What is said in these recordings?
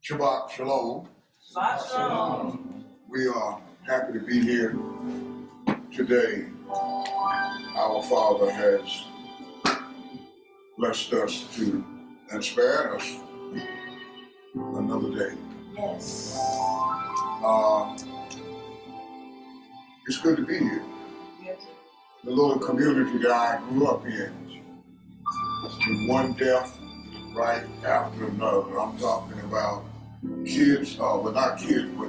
Shabbat Shalom. Shabbat Shalom. We are happy to be here today. Our Father has blessed us and spared us another day. Yes. It's good to be here. Yes. The little community that I grew up in, it's been one death right after another. I'm talking about kids, well not kids, but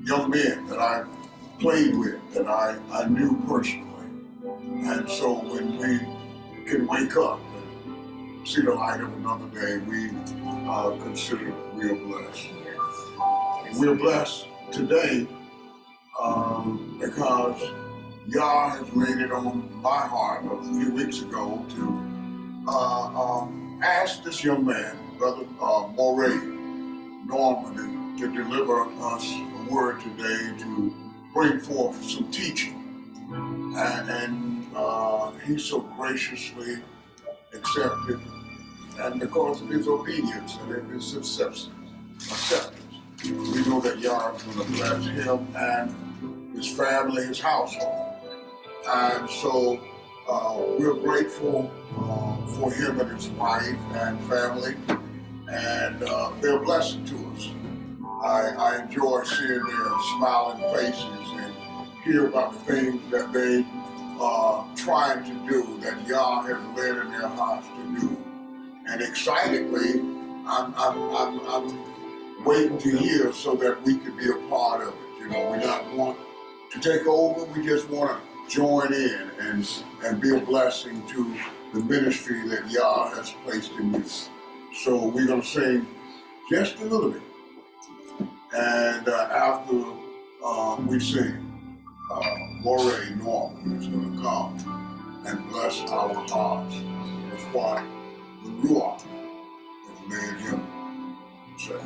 young men that I played with, that I knew personally. And so when we can wake up and see the light of another day, we consider we are blessed. And we are blessed today because Yah has laid it on my heart a few weeks ago to ask this young man, Brother Moreh, Norman, to deliver us a word today to bring forth some teaching. And he so graciously accepted, and because of his obedience and his acceptance, we know that Yah is going to bless him and his family, his household. And so we're grateful for him and his wife and family, and they're a blessing to us. I enjoy seeing their smiling faces and hear about the things that they are trying to do, that Yah has led in their hearts to do. And excitedly, I'm waiting to hear so that we can be a part of it. You know, we not want to take over, we just want to join in and be a blessing to the ministry that Yah has placed in you. So we're going to sing just a little bit. And after we sing, Moreh Norman is going to come and bless our hearts with what the Ruach has made him say.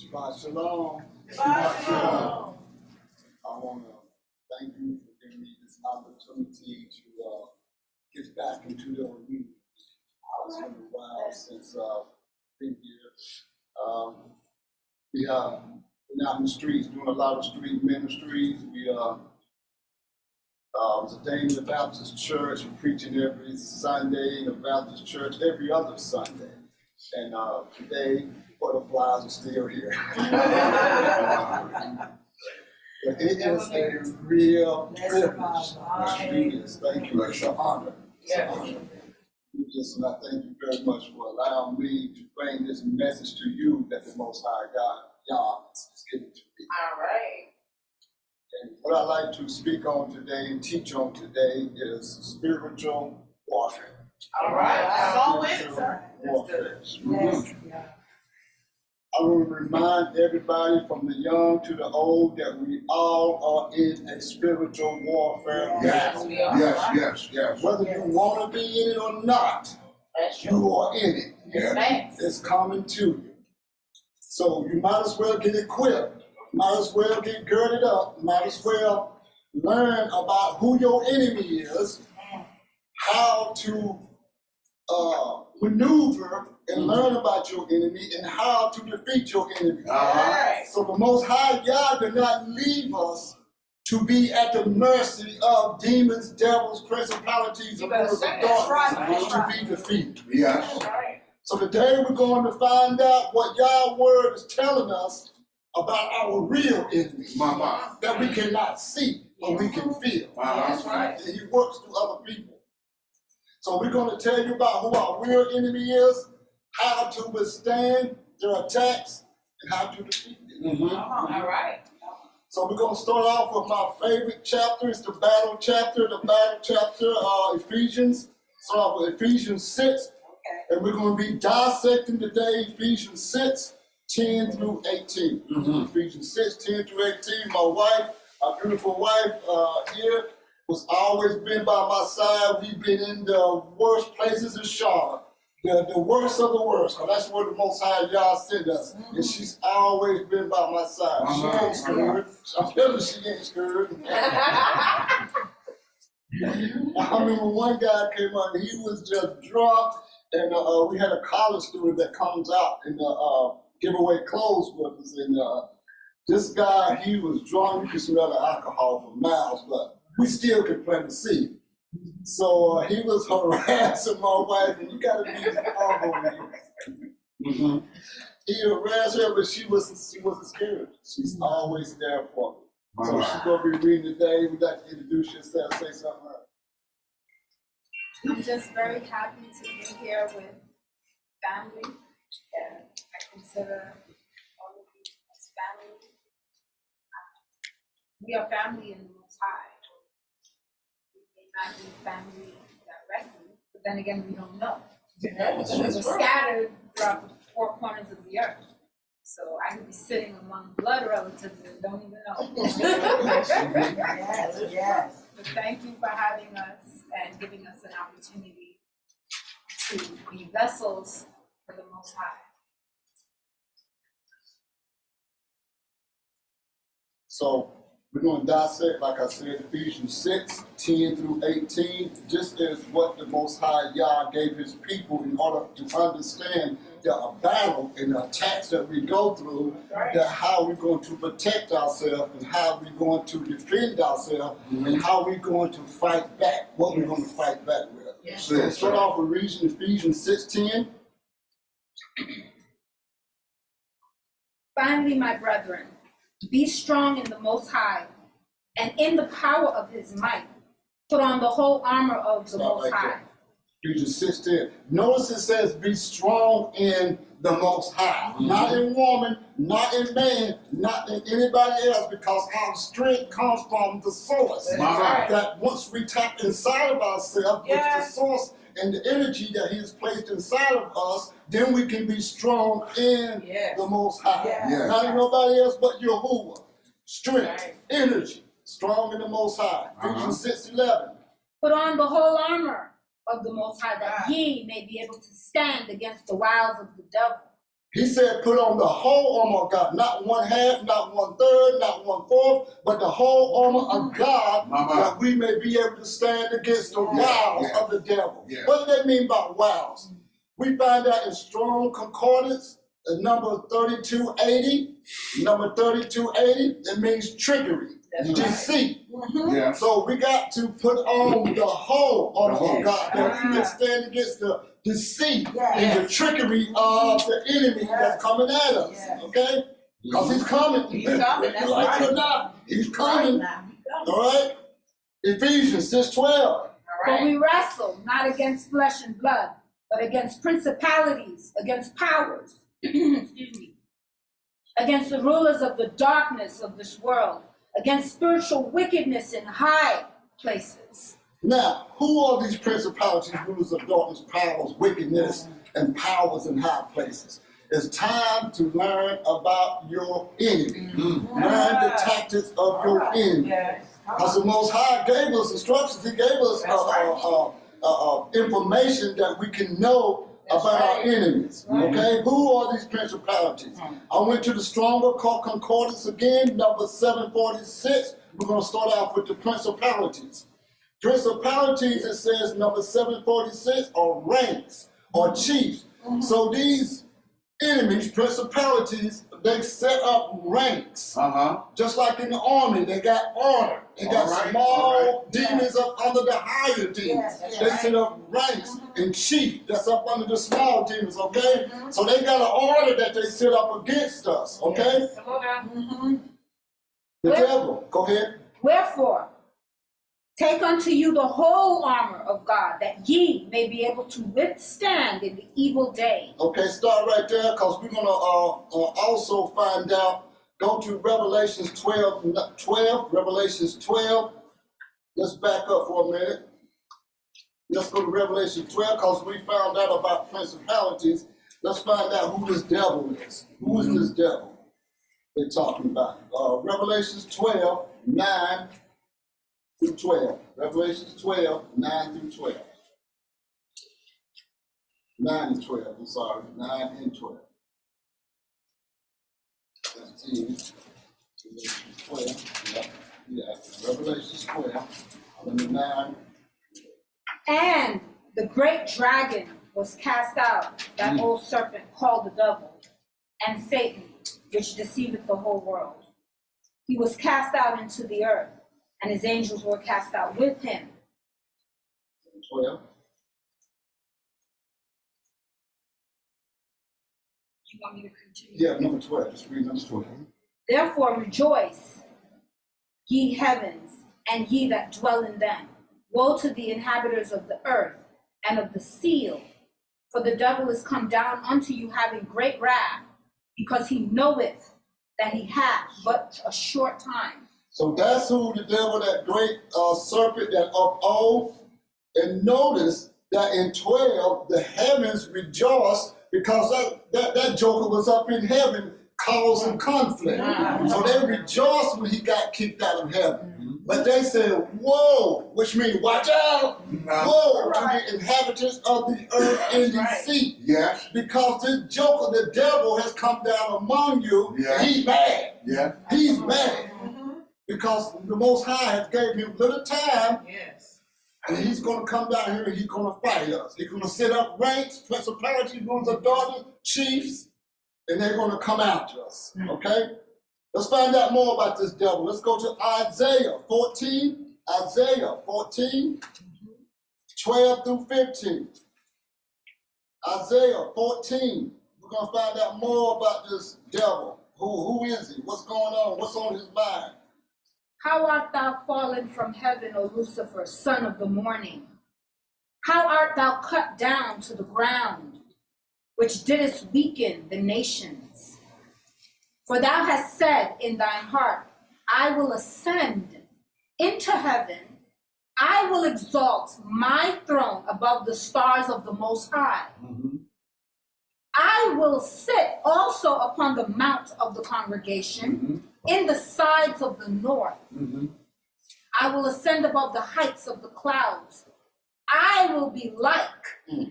Shabbat shalom. Shabbat shalom. I want to thank you for giving me this opportunity to get back into the arena. It's been a while since I've been here. We have been out in the streets doing a lot of street ministries. We was ordained in the Baptist church, preaching every Sunday in the Baptist church, every other Sunday. And today, butterflies are still here. But it is a real privilege to do this. Thank you. It's an honor. It's an honor. And I thank you very much for allowing me to bring this message to you that the Most High God, Yah, is giving to me. All right. And what I like to speak on today and teach on today is spiritual warfare. All right. I'm on with it, Spiritual sir. warfare. Yes. I want to remind everybody from the young to the old that we all are in a spiritual warfare. Yes, yes. Whether you want to be in it or not, That's you true. are in it. Yes. It's coming to you. So you might as well get equipped, might as well get girded up, might as well learn about who your enemy is, how to maneuver and learn about your enemy and how to defeat your enemy. Right. So the Most High God did not leave us to be at the mercy of demons, devils, principalities, and rulers of darkness to be defeated. Yes. Right. So today we're going to find out what Yah's word is telling us about our real enemy Mama. that we cannot see, but we can feel. That's right. And he works through other people. So we're going to tell you about who our real enemy is, how to withstand their attacks, and how to defeat them. All right. So we're going to start off with my favorite chapter. It's the battle chapter, Ephesians. Start with Ephesians 6. And we're going to be dissecting today Ephesians 6, 10 through 18. Ephesians 6, 10 through 18. My wife, our beautiful wife here, was always been by my side. We've been in the worst places in Charlotte. The worst of the worst, because that's where the Most High Yah sent us. And she's always been by my side. She ain't scared. I'm telling you, she ain't scared. I remember one guy came out and he was just drunk. And we had a college student that comes out and give away clothes with us. And this guy, he was drunk. You could smell the alcohol for miles, but we still could plant the seed. So he was harassing my wife, and you gotta be humble. He harassed her, but she wasn't scared. She's always there for me. So she's gonna be reading today. We'd like to introduce yourself, say something. I'm just very happy to be here with family. I consider all of you as family. We are family in the Most High. We may not be family directly, but then again, we don't know. We're scattered throughout the four corners of the earth. So I could be sitting among blood relatives and don't even know. Yes. But thank you for having us and giving us an opportunity to be vessels for the Most High. So We're going to dissect, like I said, Ephesians 6, 10 through 18, just as what the Most High Yah gave his people in order to understand the battle and the attacks that we go through, that how we're going to protect ourselves and how we're going to defend ourselves and how we're going to fight back, what we're going to fight back with. So let's start off with reading Ephesians 6:10. Finally, my brethren, be strong in the Most High, and in the power of his might, put on the whole armor of the Most High. Ephesians 6:10. Notice it says, be strong in the Most High. Not in woman, not in man, not in anybody else, because our strength comes from the source. That once we tap inside of ourselves with the source and the energy that he has placed inside of us, then we can be strong in the Most High. Not in nobody else but Yahuwah. Strength, energy, strong in the Most High. Ephesians 6:11. Put on the whole armor of the Most High, that ye may be able to stand against the wiles of the devil. He said, put on the whole armor of God, not one half, not 1/3, not 1/4, but the whole armor of God, that we may be able to stand against the wiles of the devil. What does that mean by wiles? We find out in Strong Concordance, number 3280. Number 3280, it means trickery, deceit. So we got to put on the whole armor of God, that we can stand against the deceit and the trickery of the enemy that's coming at us. Okay? Because he's coming. He's coming. That's like it or not, he's coming. All right? Ephesians 6:12. For we wrestle not against flesh and blood, but against principalities, against powers, excuse me, against the rulers of the darkness of this world, against spiritual wickedness in high places. Now, who are these principalities, rulers of darkness, powers, wickedness, and powers in high places? It's time to learn about your enemy. Learn the tactics of your enemy. Because the Most High gave us instructions. He gave us information that we can know about our enemies. Okay? Who are these principalities? I went to the Stronger Concordance again, number 746. We're going to start off with the principalities. Principalities, it says, number 746, are ranks or chiefs. So these enemies, principalities, they set up ranks. Just like in the army, they got order. They got small demons up under the higher demons. They set up ranks and chief that's up under the small demons, okay? So they got an order that they set up against us, okay? The devil, go ahead. Wherefore, take unto you the whole armor of God, that ye may be able to withstand in the evil day. Okay, start right there, because we're going to also find out. Go to Revelations 12. Revelations 12. Let's back up for a minute. Let's go to Revelation 12, because we found out about principalities. Let's find out who this devil is. Who is this devil they're talking about? Revelations 12, 9 through 12. Revelations 12, 9 through 12. 9 and 12, I'm sorry. 9 and 12. That's 10. Revelations 12. Revelations 12. Number 9. And the great dragon was cast out, that old serpent called the devil, and Satan, which deceiveth the whole world. He was cast out into the earth, and his angels were cast out with him. 12. You want me to continue? Yeah, number 12. Just read number 12. Therefore rejoice, ye heavens, and ye that dwell in them. Woe to the inhabitants of the earth and of the seal, for the devil is come down unto you having great wrath, because he knoweth that he hath but a short time. So that's who the devil, that great serpent that up old. And notice that in 12, the heavens rejoiced because that joker was up in heaven causing conflict. So they rejoiced when he got kicked out of heaven. But they said, whoa, which means watch out. Whoa, to the inhabitants of the earth and the sea. Because this joker, the devil, has come down among you. He's mad. He's mad. because the Most High has gave him little time, Yes. and he's going to come down here and he's going to fight us. He's going to set up ranks, principalities, rulers of darkness, chiefs, and they're going to come after us, okay? Let's find out more about this devil. Let's go to Isaiah 14, 12 through 15. Isaiah 14. We're going to find out more about this devil. Who is he? What's going on? What's on his mind? How art thou fallen from heaven, O Lucifer, son of the morning? How art thou cut down to the ground, which didst weaken the nations? For thou hast said in thine heart, I will ascend into heaven. I will exalt my throne above the stars of the Most High. I will sit also upon the mount of the congregation in the sides of the north. I will ascend above the heights of the clouds. I will be like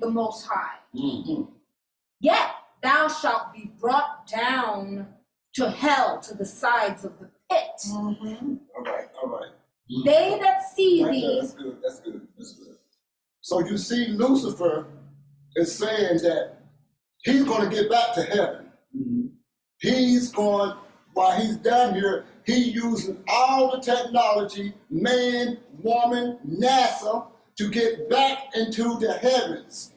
the Most High. Yet thou shalt be brought down to hell, to the sides of the pit. All right. They that see Right there, thee. that's good. So you see, Lucifer is saying that he's going to get back to heaven. He's going, while he's down here, he's using all the technology, man, woman, NASA, to get back into the heavens,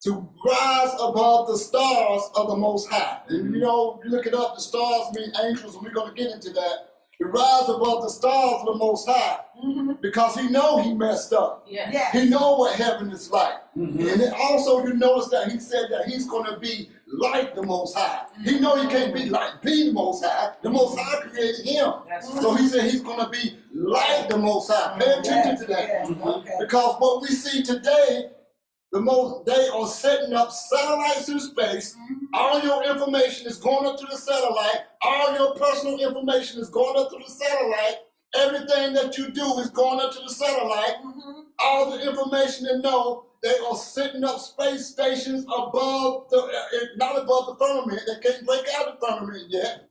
to rise above the stars of the Most High. And you know, you look it up, the stars mean angels, and we're going to get into that. To rise above the stars of the Most High, because he know he messed up. Yes. He know what heaven is like. And then also you notice that he said that he's going to be like the Most High. He know he can't be the Most High. The Most High created him. That's So he said he's going to be like the Most High. Pay attention to that. Because what we see today, they are setting up satellites in space. All your information is going up to the satellite. All your personal information is going up to the satellite. Everything that you do is going up to the satellite. All the information they know, they are setting up space stations above not above the firmament. They can't break out the firmament yet,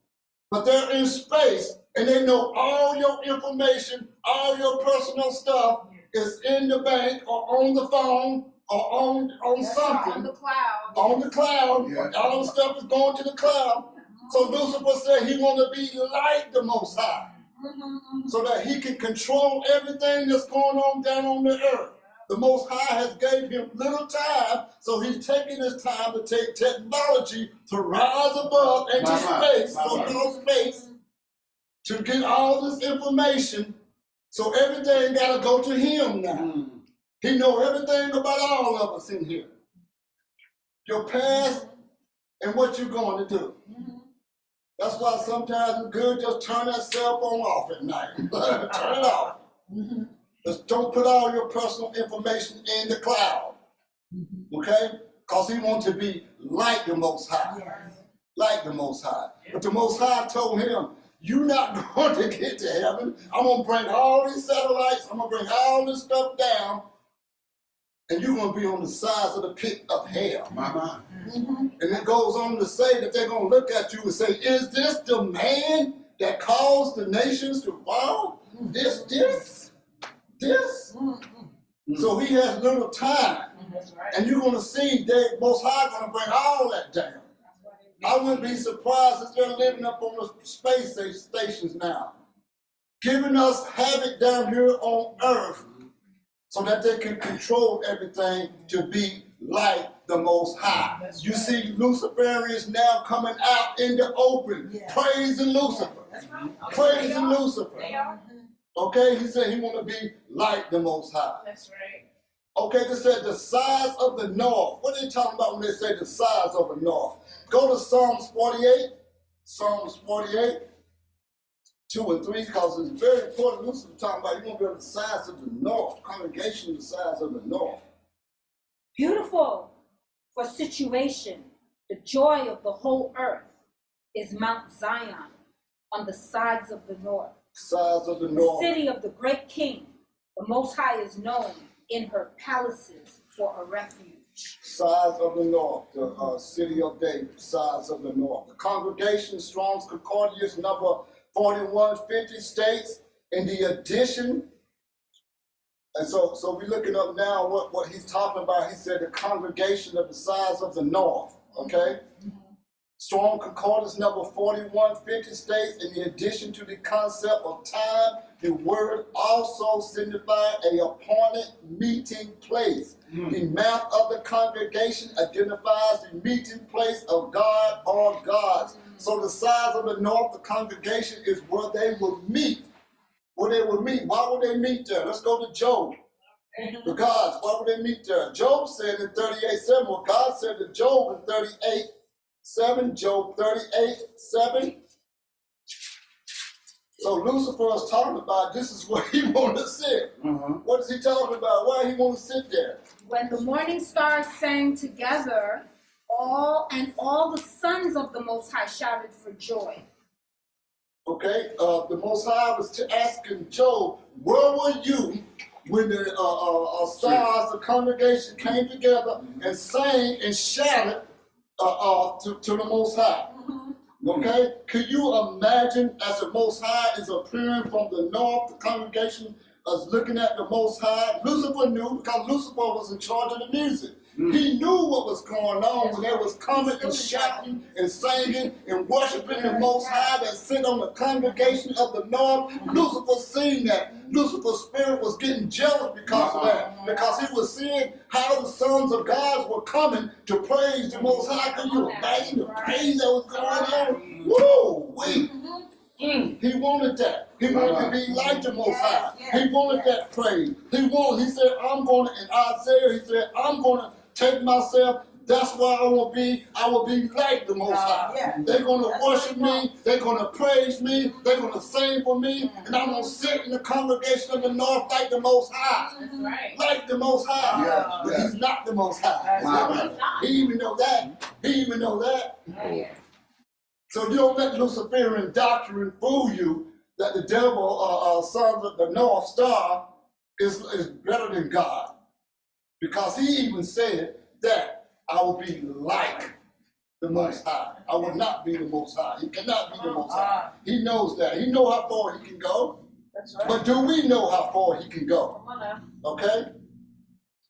but they're in space, and they know all your information, all your personal stuff is in the bank or on the phone or on something. On the cloud. On the cloud. Yeah. All the stuff is going to the cloud. So Lucifer said he want to be like the Most High, so that he can control everything that's going on down on the earth. The Most High has gave him little time, so he's taking his time to take technology to rise above into space, space, to get all this information. So everything got to go to him now. He know everything about all of us in here. Your past and what you're going to do. That's why sometimes it's good just turn that cell phone off at night. Turn it off. Just don't put all your personal information in the cloud. Okay? Because he wants to be like the Most High. Like the Most High. But the Most High told him, you're not going to get to heaven. I'm going to bring all these satellites, I'm going to bring all this stuff down, and you're going to be on the sides of the pit of hell. And it goes on to say that they're going to look at you and say, is this the man that caused the nations to fall? This? So he has little time. And you're going to see that Most High going to bring all that down. I wouldn't be surprised if they're living up on the space stations now, giving us havoc down here on Earth so that they can control everything to be like the Most High. You see Luciferians now coming out in the open, praising Lucifer. Praising Lucifer. Okay, he said he want to be like the Most High. That's right. Okay, they said the size of the north. What are they talking about when they say the size of the north? Go to Psalms 48. Psalms 48, 2 and 3, because it's very important. Lucifer talking about you want to be on the size of the north. Congregation the size of the north. Beautiful for situation, the joy of the whole earth is Mount Zion on the sides of the north. Size of the The north. city of the great king, the Most High is known in her palaces for a refuge. Size of the north, the city of David, size of the north. The congregation, Strong's Concordance, number 4150 states in the addition. And so we're looking up now what he's talking about. He said the congregation of the size of the north, okay? Strong Concordance number 4150 states, in addition to the concept of time, the word also signifies a appointed meeting place. The map of the congregation identifies the meeting place of God or gods. So the size of the north, the congregation, is where they will meet. Where they will meet. Why would they meet there? Let's go to Job. The gods, why would they meet there? Job said in 38:7, well, God said to Job in 38:7, Job 38:7. So Lucifer is talking about this is where he want to sit. What is he talking about? Why he want to sit there? When the morning stars sang together, all the sons of the Most High shouted for joy. Okay, the Most High was asking Job, where were you when the stars, the congregation came together and sang and shouted to the Most High? Okay, could you imagine as the Most High is appearing from the north, the congregation is looking at the Most High? Lucifer knew because Lucifer was in charge of the music. He knew what was going on when they was coming and shouting and singing and worshiping the Most High that sit on the congregation of the north. Lucifer seen that. Lucifer's spirit was getting jealous because of that. Because he was seeing how the sons of God were coming to praise the Most High. Can you imagine the praise that was going on? Woo! He wanted that. He wanted to be like the Most High. He wanted that praise. He said, I'm going to, in Isaiah, he said, I'm going to take myself. That's why I will be like the Most High. They're going to worship me. They're going to praise me. They're going to sing for me. And I'm going to sit in the congregation of the north like the Most High. That's right. Like the Most High. But he's not the Most High. He even know that. He even know that. So you don't let Luciferian doctrine fool you that the devil, sons of the North Star, is better than God. Because he even said that I will be like the Most High. I will not be the Most High. He cannot be the Most High. He knows that. He knows how far he can go. That's right. But do we know how far he can go? Come on now. Okay?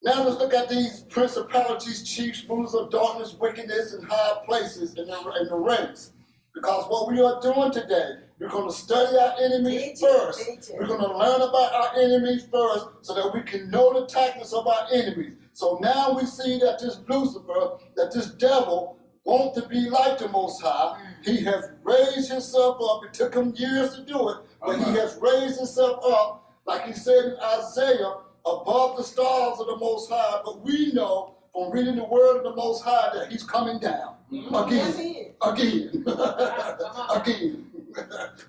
Now let's look at these principalities, chiefs, rulers of darkness, wickedness, and high places in the ranks. Because what we are doing today, we're going to study our enemies first. We're going to learn about our enemies first so that we can know the tactics of our enemies. So now we see that this Lucifer, that this devil wants to be like the Most High. He has raised himself up. It took him years to do it, but he has raised himself up, like he said in Isaiah, above the stars of the Most High. But we know from reading the word of the Most High that he's coming down. Again. Again.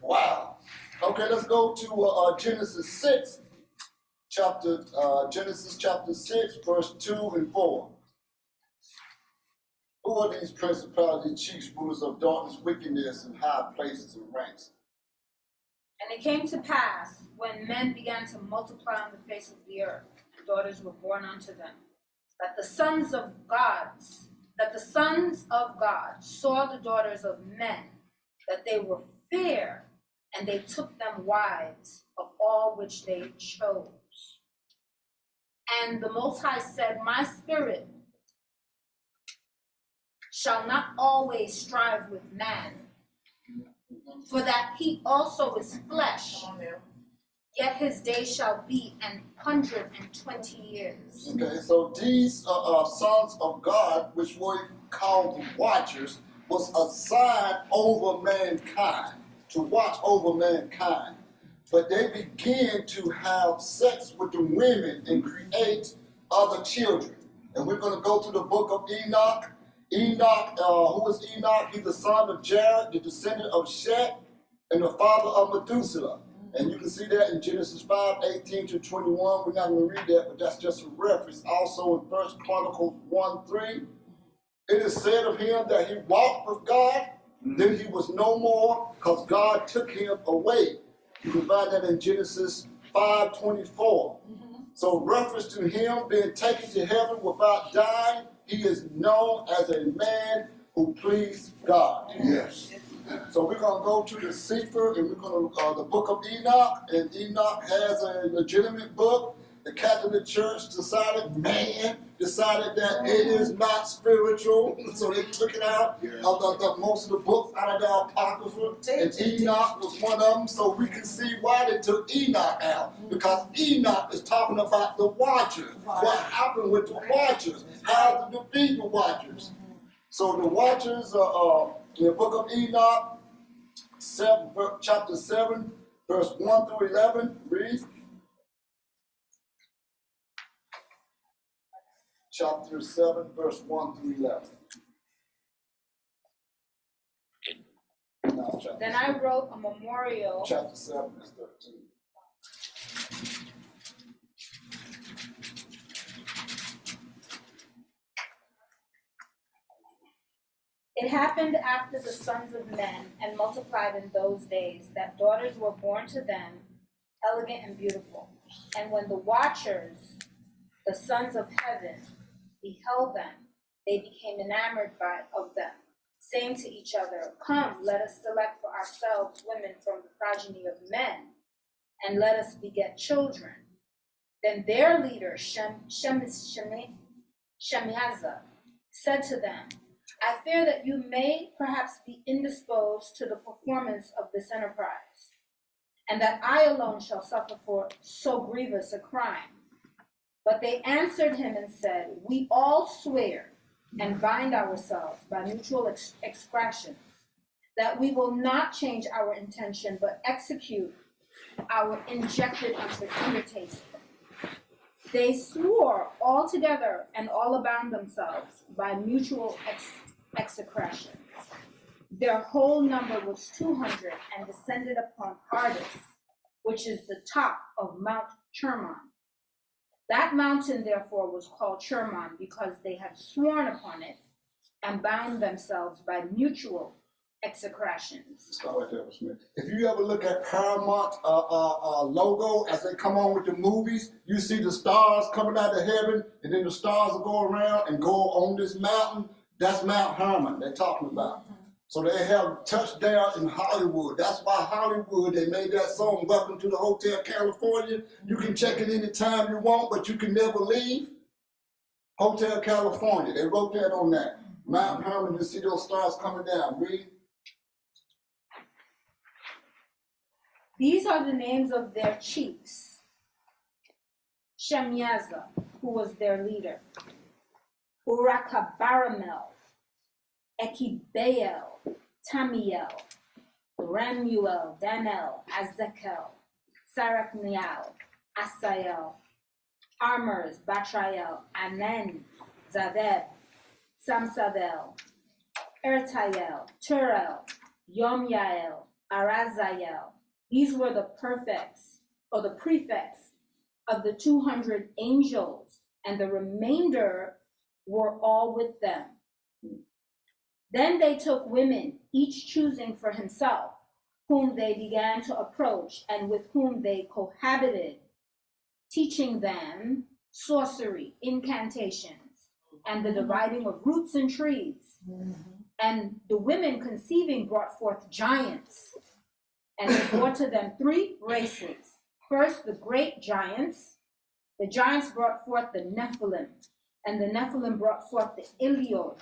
Wow. Okay, let's go to Genesis 6, Genesis chapter 6, verse 2 and 4. Who are these principalities, chiefs, rulers of darkness, wickedness, and high places and ranks? And it came to pass, when men began to multiply on the face of the earth, and daughters were born unto them, that the sons of God saw the daughters of men, that they were fair, and they took them wives of all which they chose. And the Most High said, my spirit shall not always strive with man, for that he also is flesh, yet his day shall be 120 years. Okay, so these sons of God, which were called the watchers, was assigned over mankind, to watch over mankind. But they began to have sex with the women and create other children. And we're going to go to the book of Enoch. Enoch, who is Enoch? He's the son of Jared, the descendant of Shet, and the father of Methuselah. And you can see that in Genesis 5:18-21. We're not going to read that, but that's just a reference. Also in 1 Chronicles 1:3, it is said of him that he walked with God, then he was no more, because God took him away. You can find that in Genesis 5:24. So reference to him being taken to heaven without dying, he is known as a man who please God. Yes. So we're going to go to the Sefer, and we're going to the book of Enoch, and Enoch has a legitimate book. The Catholic Church decided that it is not spiritual, so they took it out of most of the books out of the Apocrypha, and Enoch was one of them, so we can see why they took Enoch out, because Enoch is talking about the watchers, what happened with the watchers, how to defeat the watchers. So the watchers are in the book of Enoch, chapter 7, verse 1 through 11, read. Chapter 7, verse 1 through 11. No, Then I wrote a memorial. Chapter 7 is 13. It happened after the sons of men and multiplied in those days that daughters were born to them, elegant and beautiful. And when the watchers, the sons of heaven, beheld them, they became enamored of them, saying to each other, "Come, let us select for ourselves women from the progeny of men, and let us beget children." Then their leader, Shemyaza, said to them, "I fear that you may perhaps be indisposed to the performance of this enterprise, and that I alone shall suffer for so grievous a crime." But they answered him and said, "We all swear and bind ourselves by mutual expressions that we will not change our intention, but execute our injected undertaking." They swore all together and all bound themselves by mutual execrations. Their whole number was 200 and descended upon Ardis, which is the top of Mount Chermon. That mountain, therefore, was called Chermon because they had sworn upon it and bound themselves by mutual execrations. Start right there, Smith. If you ever look at Paramount logo as they come on with the movies, you see the stars coming out of heaven, and then the stars will go around and go on this mountain. That's Mount Hermon they're talking about. So they have touchdown in Hollywood. That's why Hollywood, they made that song, "Welcome to the Hotel California." You can check it anytime you want, but you can never leave. Hotel California, they wrote that on that. Mount Hermon, you see those stars coming down. Read. These are the names of their chiefs. Shemyaza, who was their leader, Urakabaramel, Ekibael, Tamiel, Ramuel, Danel, Azekel, Sarakniel, Asael, Armers, Batrael, Anen, Zadeb, Samsadel, Ertael, Turel, Yomyael, Arazael. These were the prefects of the 200 angels, and the remainder were all with them. Then they took women, each choosing for himself, whom they began to approach and with whom they cohabited, teaching them sorcery, incantations, and the dividing of roots and trees. And the women conceiving brought forth giants, and they bore to them 3 races. First, the great giants. The giants brought forth the Nephilim, and the Nephilim brought forth the Iliod,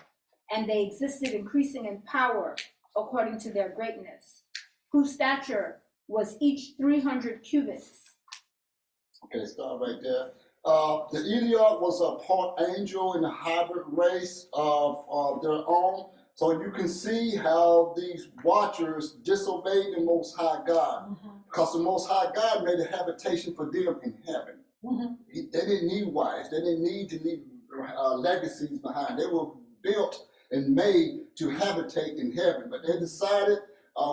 and they existed increasing in power according to their greatness, whose stature was each 300 cubits. Okay, start right there. The Iliad was a part angel in a hybrid race of their own. So you can see how these watchers disobeyed the Most High God, because the Most High God made a habitation for them in heaven. They didn't need wives. They didn't need to leave legacies behind. They were built and made to habitate in heaven. But they decided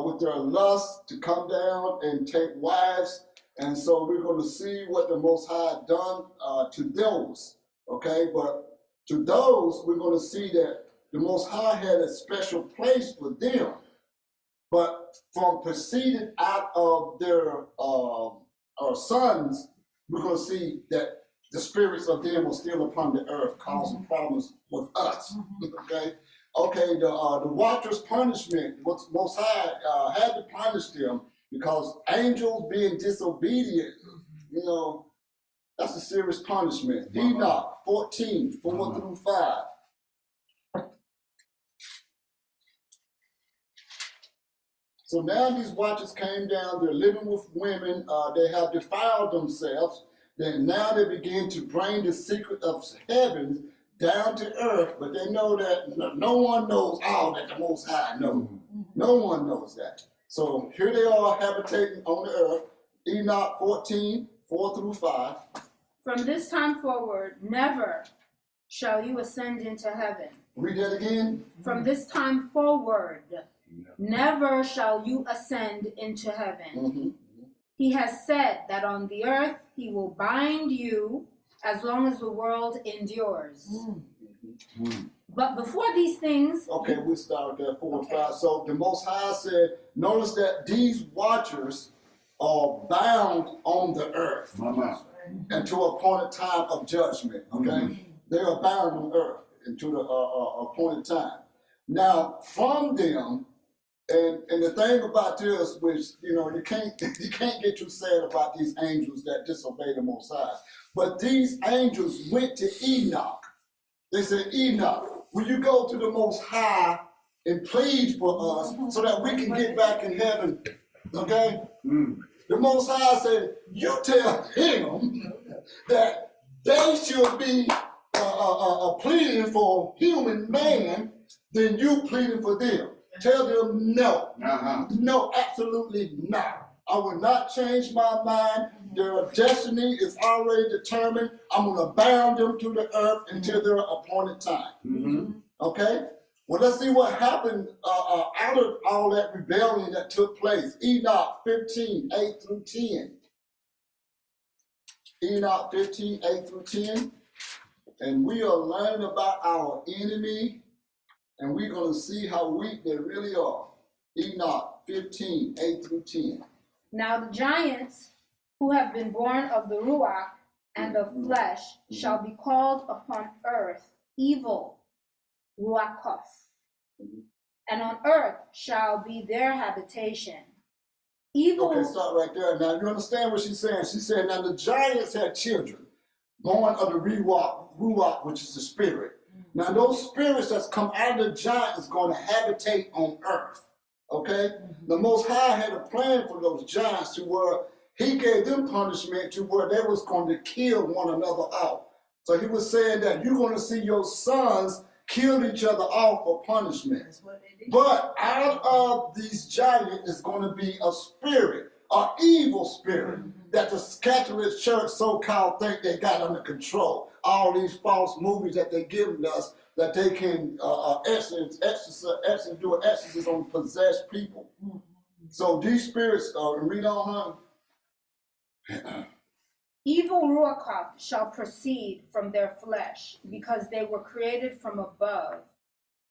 with their lust to come down and take wives. And so we're going to see what the Most High had done to those. Okay, but to those, we're going to see that the Most High had a special place for them. But from proceeding out of their sons, we're going to see that the spirits of them are still upon the earth, causing problems with us. Okay, Okay, the Watcher's punishment, what's Most High had to punish them because angels being disobedient, you know, that's a serious punishment. Enoch 14, 4 through 5. So now these watchers came down, they're living with women, they have defiled themselves. Then now they begin to bring the secret of heaven down to earth, but they know that no one knows all that the Most High knows. No one knows that. So here they are habitating on the earth. Enoch 14, 4 through 5. From this time forward, never shall you ascend into heaven. Read that again. From this time forward, never shall you ascend into heaven. He has said that on the earth he will bind you as long as the world endures. But before these things... Okay, we start there, 4 and 5. So the Most High said, notice that these watchers are bound on the earth until a appointed time of judgment, okay? They are bound on earth until the appointed time. Now, from them, and the thing about this, which, you know, you can't get too sad about these angels that disobey the Most High, but these angels went to Enoch. They said, Enoch, will you go to the Most High and plead for us so that we can get back in heaven, okay? The Most High said, you tell him that they should be pleading for human man than you pleading for them. Tell them no. No, absolutely not. I will not change my mind. Their destiny is already determined. I'm going to bound them to the earth until their appointed time. Okay? Well, let's see what happened out of all that rebellion that took place. Enoch 15, 8 through 10. Enoch 15, 8 through 10. And we are learning about our enemy, and we're going to see how weak they really are. Enoch 15, 8 through 10. Now the giants who have been born of the Ruach and of flesh shall be called upon earth evil, Ruachoth. And on earth shall be their habitation. Evil. Okay, start right there. Now you understand what she's saying. She said, now the giants had children, born of the Ruach, which is the spirit. Now those spirits that's come out of the giant is going to habitate on earth. Okay? The Most High had a plan for those giants to where he gave them punishment to where they was going to kill one another out. So he was saying that you're going to see your sons kill each other off for punishment. But out of these giants is going to be a spirit, an evil spirit, that the Catholic Church so-called think they got under control. All these false movies that they're giving us, that they can do an exorcism on possessed people. So these spirits, read on, huh? Evil Ruachoth shall proceed from their flesh, because they were created from above.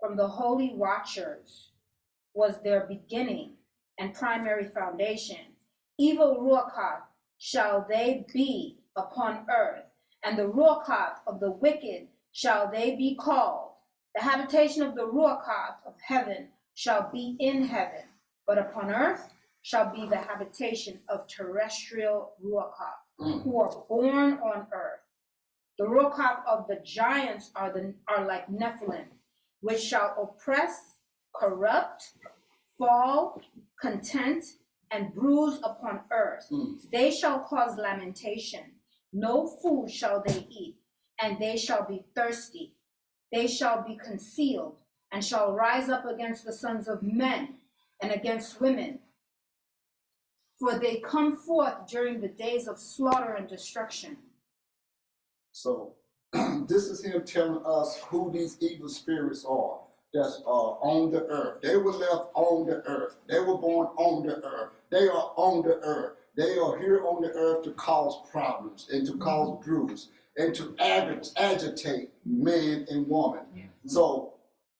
From the holy watchers was their beginning and primary foundation. Evil Ruachoth shall they be upon earth, and the Ruachoth of the wicked shall they be called. The habitation of the Ruachoth of heaven shall be in heaven, but upon earth shall be the habitation of terrestrial Ruachoth, who are born on earth. The Ruachoth of the giants are like Nephilim, which shall oppress, corrupt, fall, content, and bruise upon earth. They shall cause lamentation. No food shall they eat, and they shall be thirsty. They shall be concealed, and shall rise up against the sons of men and against women. For they come forth during the days of slaughter and destruction. So this is him telling us who these evil spirits are that's on the earth. They were left on the earth. They were born on the earth. They are on the earth. They are here on the earth to cause problems and to cause bruise and to agitate man and woman. So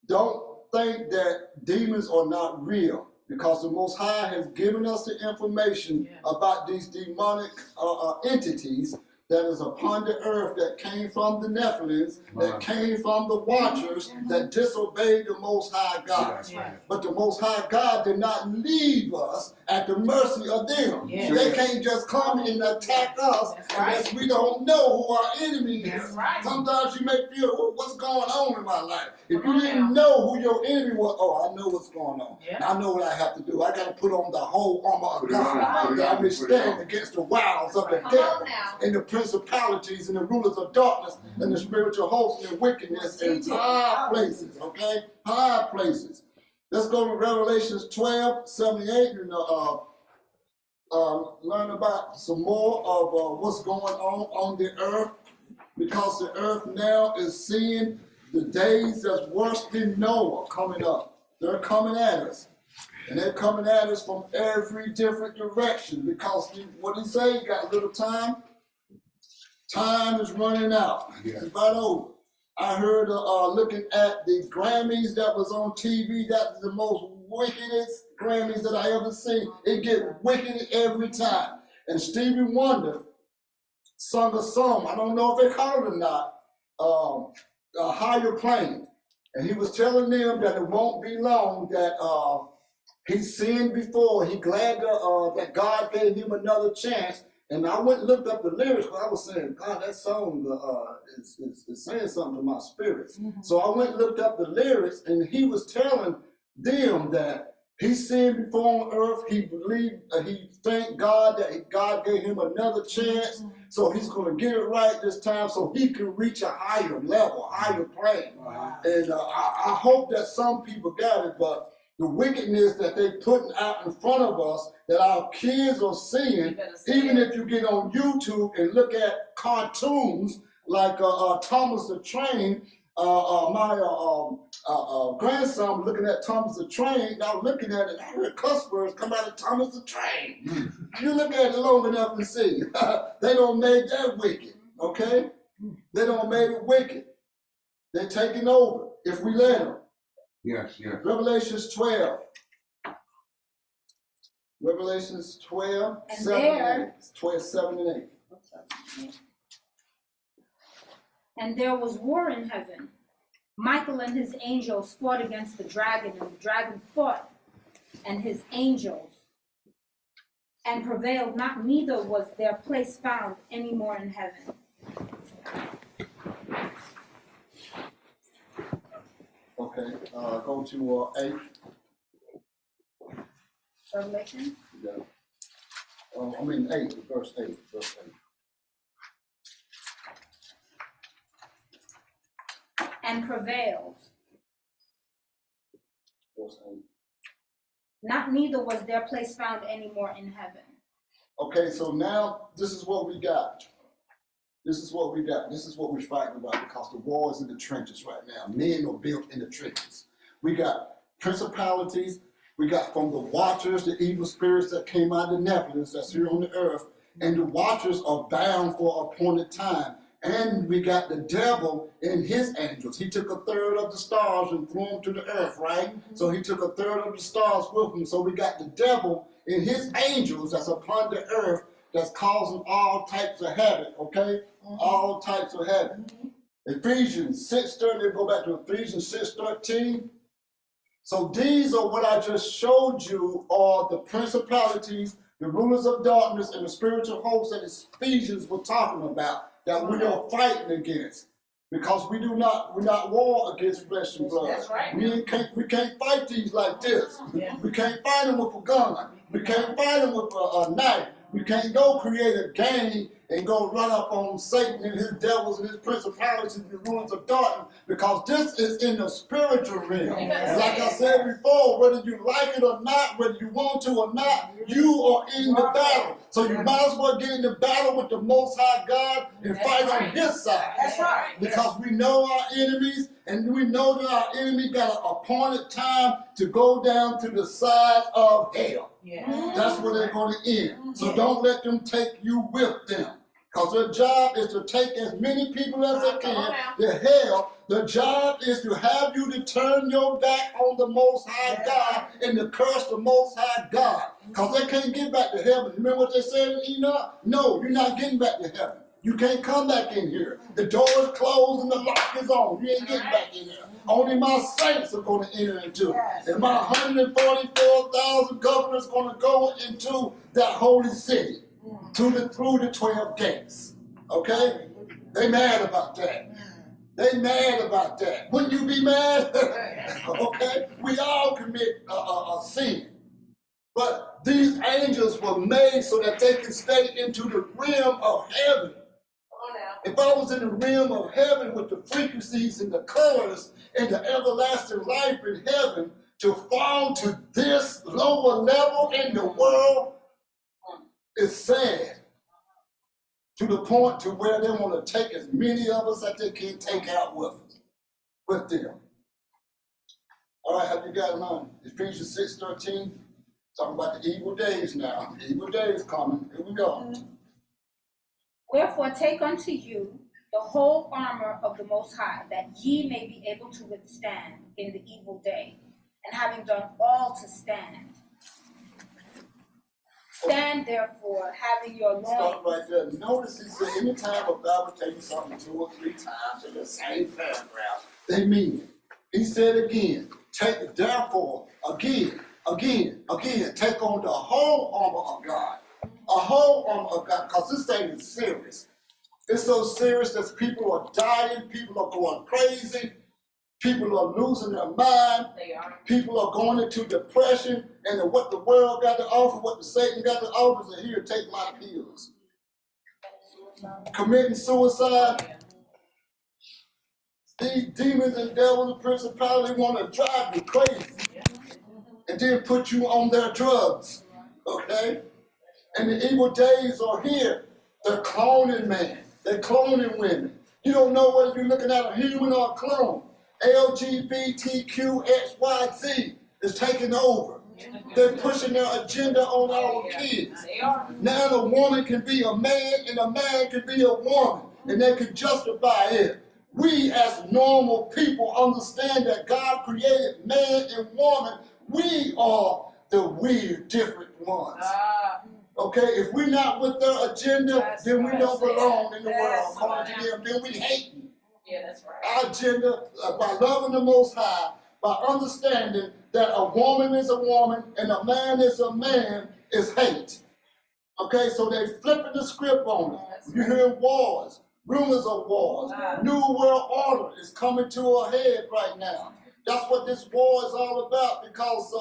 don't think that demons are not real, because the Most High has given us the information about these demonic entities that is upon the earth that came from the Nephilims, that came from the Watchers, that disobeyed the Most High God. Yeah. But the Most High God did not leave us at the mercy of them. Yeah. They can't just come and attack us That's right. unless we don't know who our enemy is. That's right. Sometimes you may feel, oh, what's going on in my life? If Come you on didn't know who your enemy was, oh, I know what's going on. Yeah. I know what I have to do. I got to put on the whole armor of Put it on, God. put it I on, may put it stand on. against the wiles of the Come devil on now. and the principalities and the rulers of darkness and the spiritual hosts and wickedness in high places, okay? High places. Let's go to Revelations 12:78 and learn about some more of what's going on the earth, because the earth now is seeing the days that's worse than Noah coming up. They're coming at us. And they're coming at us from every different direction, because what did he say? You got a little time? Time is running out. It's about over. I heard looking at the Grammys that was on TV, that's the most wickedest Grammys that I ever seen. It get wicked every time. And Stevie Wonder sung a song, I don't know if they call it or not, a higher plane. And he was telling them that it won't be long that he sinned before. He glad that God gave him another chance. And I went and looked up the lyrics, because I was saying, God, that song is saying something to my spirit. Mhm. So I went and looked up the lyrics, and he was telling them that he sinned before on earth. He believed, he thanked God that God gave him another chance. So he's going to get it right this time so he can reach a higher level, higher plane. Wow. And I hope that some people got it, but the wickedness that they putting out in front of us, that our kids are seeing, You better say even it. if you get on YouTube and look at cartoons like Thomas the Train, my grandson was looking at Thomas the Train, and I was looking at it, and I heard cuss words come out of Thomas the Train. You look at it long enough and see, they don't make that wicked, okay? They don't make it wicked. They're taking over if we let them. Yes, yes. Revelations 12. Revelations 12, And 7 there- and 8. 12, 7 and 8. And there was war in heaven. Michael and his angels fought against the dragon, and the dragon fought and his angels and prevailed not, neither was their place found any more in heaven. Okay, go to 8. Revelation? Yeah. 8, verse 8. Verse 8. And prevailed. Verse 8. Not, neither was their place found any more in heaven. Okay, so now this is what we got. This is what we got. This is what we're fighting about, because the war is in the trenches right now. Men are built in the trenches. We got principalities. We got from the Watchers, the evil spirits that came out of the Nephilims that's here on the earth. And the Watchers are bound for an appointed time. And we got the devil and his angels. He took a third of the stars and threw them to the earth, right? So he took a third of the stars with him. So we got the devil and his angels that's upon the earth, that's causing all types of havoc, okay? All types of havoc. Ephesians 6:13, go back to Ephesians 6:13. So these are what I just showed you, are the principalities, the rulers of darkness, and the spiritual hosts that Ephesians were talking about, that we are fighting against. Because we're not war against flesh and blood. That's right. We can't fight these like this. Yeah. We can't fight them with a gun. We can't fight them with a knife. We can't go create a gang and go run up on Satan and his devils and his principalities and the rulers of darkness, because this is in the spiritual realm. Yes. Like I said before, whether you like it or not, whether you want to or not, you are in the battle. So you might as well get in the battle with the Most High God and That's fight right. on his side. That's right. Because we know our enemies, and we know that our enemy got an appointed time to go down to the sides of hell. Yeah. That's where they're going to end. So don't let them take you with them. Because their job is to take as many people as they Come on can now. to hell. The job is to have you to turn your back on the Most High God and to curse the Most High God. Because they can't get back to heaven. Remember what they said in Enoch? No, you're not getting back to heaven. You can't come back in here. The door is closed and the lock is on. You ain't getting back in there. Only my saints are going to enter into it. And my 144,000 governors are going to go into that holy city through the 12 gates. Okay? They mad about that. They mad about that. Wouldn't you be mad? Okay? We all commit a sin. But these angels were made so that they can stay into the realm of heaven. If I was in the realm of heaven with the frequencies and the colors and the everlasting life in heaven, to fall to this lower level in the world is sad. To the point to where they want to take as many of us that they can take out with them. All right, have you got in mind? Ephesians 6:13, talking about the evil days now. The evil days coming. Here we go. Wherefore take unto you the whole armor of the Most High, that ye may be able to withstand in the evil day, and having done all to stand. Stand therefore, having your loins. Stop right there. Notice he said anytime a Bible tells you something 2 or 3 times in the same paragraph, they mean it. He said again, take therefore, again, take on the whole armor of God. A whole armor of God, because this thing is serious. It's so serious that people are dying, people are going crazy, people are losing their mind, people are going into depression, and what the world got to offer, what the Satan got to offer is here, take my pills. Committing suicide. These demons and devils and principalities want to drive you crazy and then put you on their drugs, okay? And the evil days are here. They're cloning man. They're cloning women. You don't know whether you're looking at a human or a clone. LGBTQXYZ is taking over. They're pushing their agenda on our kids. Now a woman can be a man and a man can be a woman, and they can justify it. We as normal people understand that God created man and woman. We are the weird, different ones. Okay, if we're not with their agenda, then we don't belong in the world. According to them, then we hate them. Yeah, that's right. Our agenda, by loving the Most High, by understanding that a woman is a woman and a man is a man, is hate. Okay, so they're flipping the script on us. You hear wars, rumors of wars. New world order is coming to a head right now. That's what this war is all about, because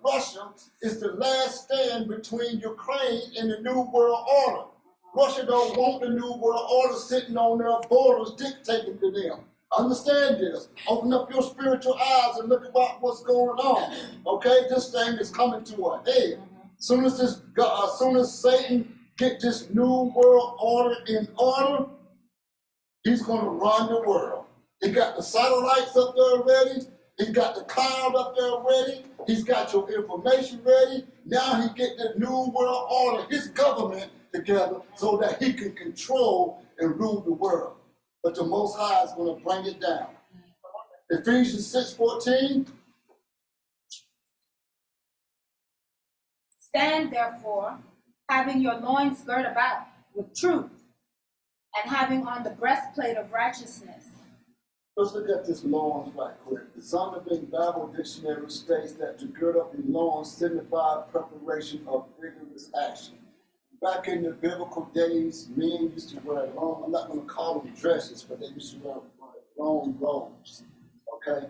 Russia is the last stand between Ukraine and the New World Order. Russia don't want the New World Order sitting on their borders dictating to them. Understand this. Open up your spiritual eyes and look about what's going on. Okay, this thing is coming to a head. Soon as Satan get this New World Order in order, he's going to run the world. He got the satellites up there already. He's got the cloud up there ready. He's got your information ready. Now he get the New World Order, his government together, so that he can control and rule the world. But the Most High is going to bring it down. Ephesians 6:14. Stand therefore, having your loins girt about with truth, and having on the breastplate of righteousness. Let's look at this loins right quick. The Zondervan Bible Dictionary states that to gird up your loins signifies preparation of vigorous action. Back in the biblical days, men used to wear long, I'm not going to call them dresses, but they used to wear long robes, okay?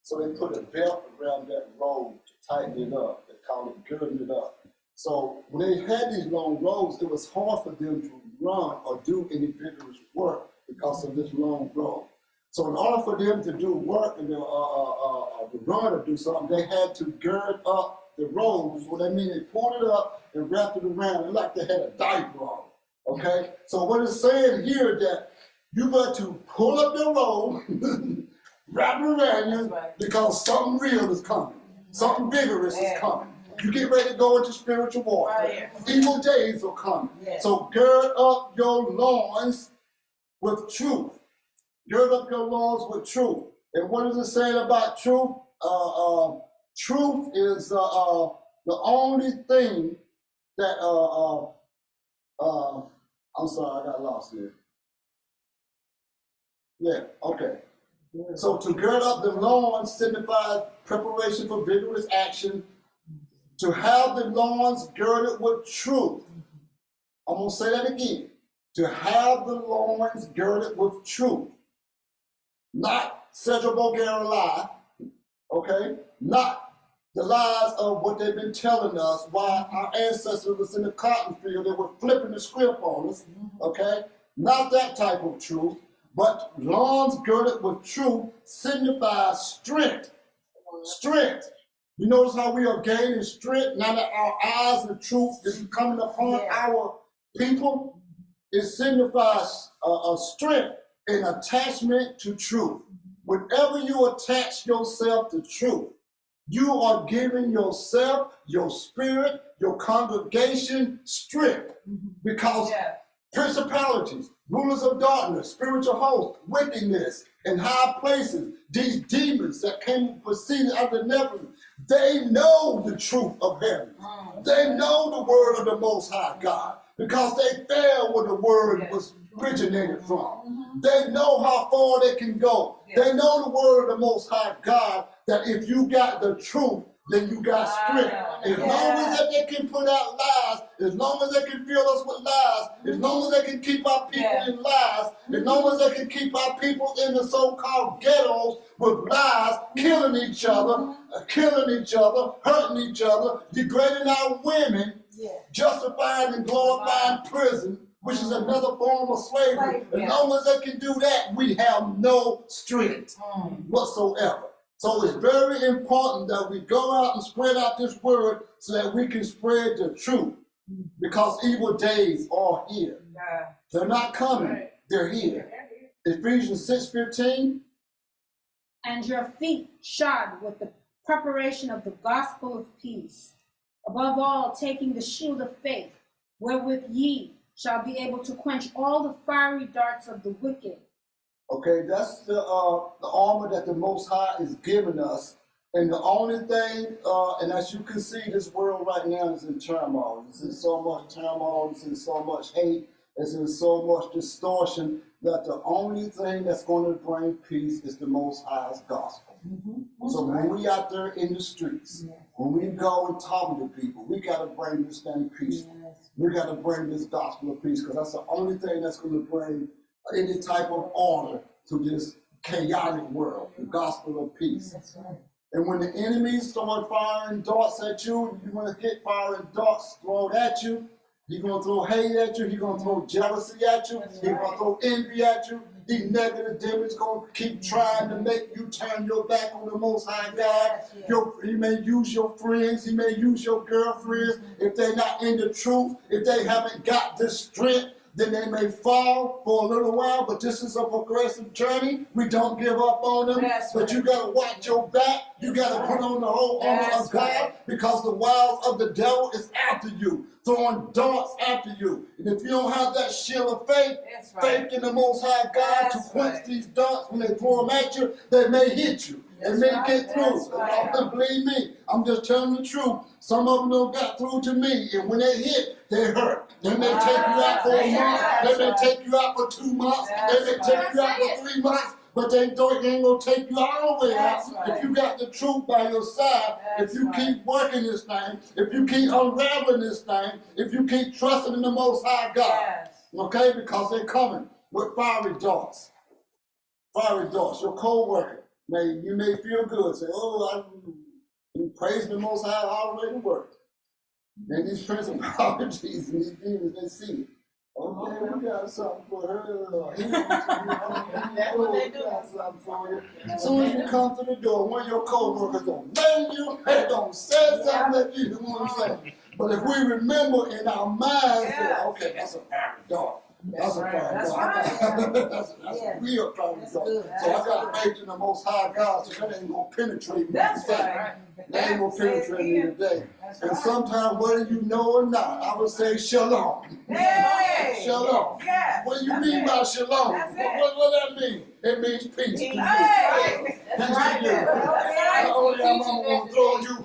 So they put a belt around that robe to tighten it up. They call it girding it up. So when they had these long robes, it was hard for them to run or do any vigorous work because of this long robe. So in order for them to do work and to run or do something, they had to gird up the robes. What I mean, they pulled it up and wrapped it around. It's like they had a diaper on. Okay? So what it's saying here is that you got to pull up your robe, wrap it around you, because something real is coming. Something vigorous is coming. You get ready to go into spiritual warfare. Evil days are coming. So gird up your loins with truth. Gird up your loins with truth. And what does it say about truth? Truth is the only thing that, I'm sorry, I got lost here. Yeah, okay. So to gird up the loins signifies preparation for vigorous action. To have the loins girded with truth. I'm going to say that again. To have the loins girded with truth. Not Cedric Bulgarian lie, okay? Not the lies of what they've been telling us while our ancestors was in the cotton field. They were flipping the script on us, okay? Not that type of truth, but loins girded with truth signifies strength. Strength. You notice how we are gaining strength now that our eyes and truth is coming upon our people? It signifies a strength and attachment to truth. Whenever you attach yourself to truth, you are giving yourself, your spirit, your congregation strength. Because principalities, rulers of darkness, spiritual hosts, wickedness in high places, these demons that came proceeding out of the Nephilim, they know the truth of heaven. They know the word of the Most High God because they fell where the word was originated from. They know how far they can go. They know the word of the Most High God, that if you got the truth, then you got strength. As long as that they can put out lies, as long as they can fill us with lies, as long as they can keep our people in lies, as long as they can keep our people in the so-called ghettos with lies, killing each other, hurting each other, degrading our women, justifying and glorifying prison, which is another form of slavery. As long as they can do that, we have no strength whatsoever. So it's very important that we go out and spread out this word so that we can spread the truth. Because evil days are here. They're not coming, they're here. Ephesians 6:15. And your feet shod with the preparation of the gospel of peace. Above all, taking the shield of faith, wherewith ye shall be able to quench all the fiery darts of the wicked. Okay, that's the armor that the Most High is giving us. And the only thing, and as you can see, this world right now is in turmoil. It's in so much turmoil, it's in so much hate, it's in so much distortion, that the only thing that's going to bring peace is the Most High's gospel. So when we out there in the streets, when we go and talk to people, we got to bring this thing peaceful. We got to bring this gospel of peace, because that's the only thing that's going to bring any type of order to this chaotic world, the gospel of peace. And when the enemies start firing darts at you, you're going to get firing darts thrown at you. He's going to throw hate at you. He's going to throw jealousy at you. He's going to throw envy at you. These negative demons going to keep trying to make you turn your back on the Most High God. He may use your friends. He may use your girlfriends. If they're not in the truth, if they haven't got this strength, then they may fall for a little while, but this is a progressive journey. We don't give up on them, but you got to watch your back. You got to put on the whole armor of God, because the wiles of the devil is after you, throwing darts after you. And if you don't have that shield of faith, faith in the Most High God to quench these darts when they throw them at you, they may hit you. They may get through. Don't believe me. I'm just telling the truth. Some of them don't got through to me, and when they hit, they hurt. They may take you out for a month. They may take you out for 2 months. They may take you out for 3 months. But they ain't going to take you all the way out. If you got the truth by your side, if you keep working this thing, if you keep unraveling this thing, if you keep trusting in the Most High God. Okay? Because they're coming with fiery darts. Fiery darts. Your co-worker. You may feel good, say, oh, I'm praising the Most High, already worked. And these principalities and these demons, they see it. Okay, we got something for her. That's what they do. Got something for you. As soon as you come to the door, one of your co-workers gonna bang you, they gonna say something that you don't want to say. But if we remember in our minds that, okay, that's a fiery dart. That's a fiery dart. That's a real fiery dart. So I got faith in the Most High God, so that ain't gonna penetrate me today. That ain't gonna penetrate me today. And sometimes, whether you know or not, I would say shalom. Hey! Shalom. Yeah. What do you mean by shalom? What that mean? It means peace. Hey! That's right. Not only am I going to throw you,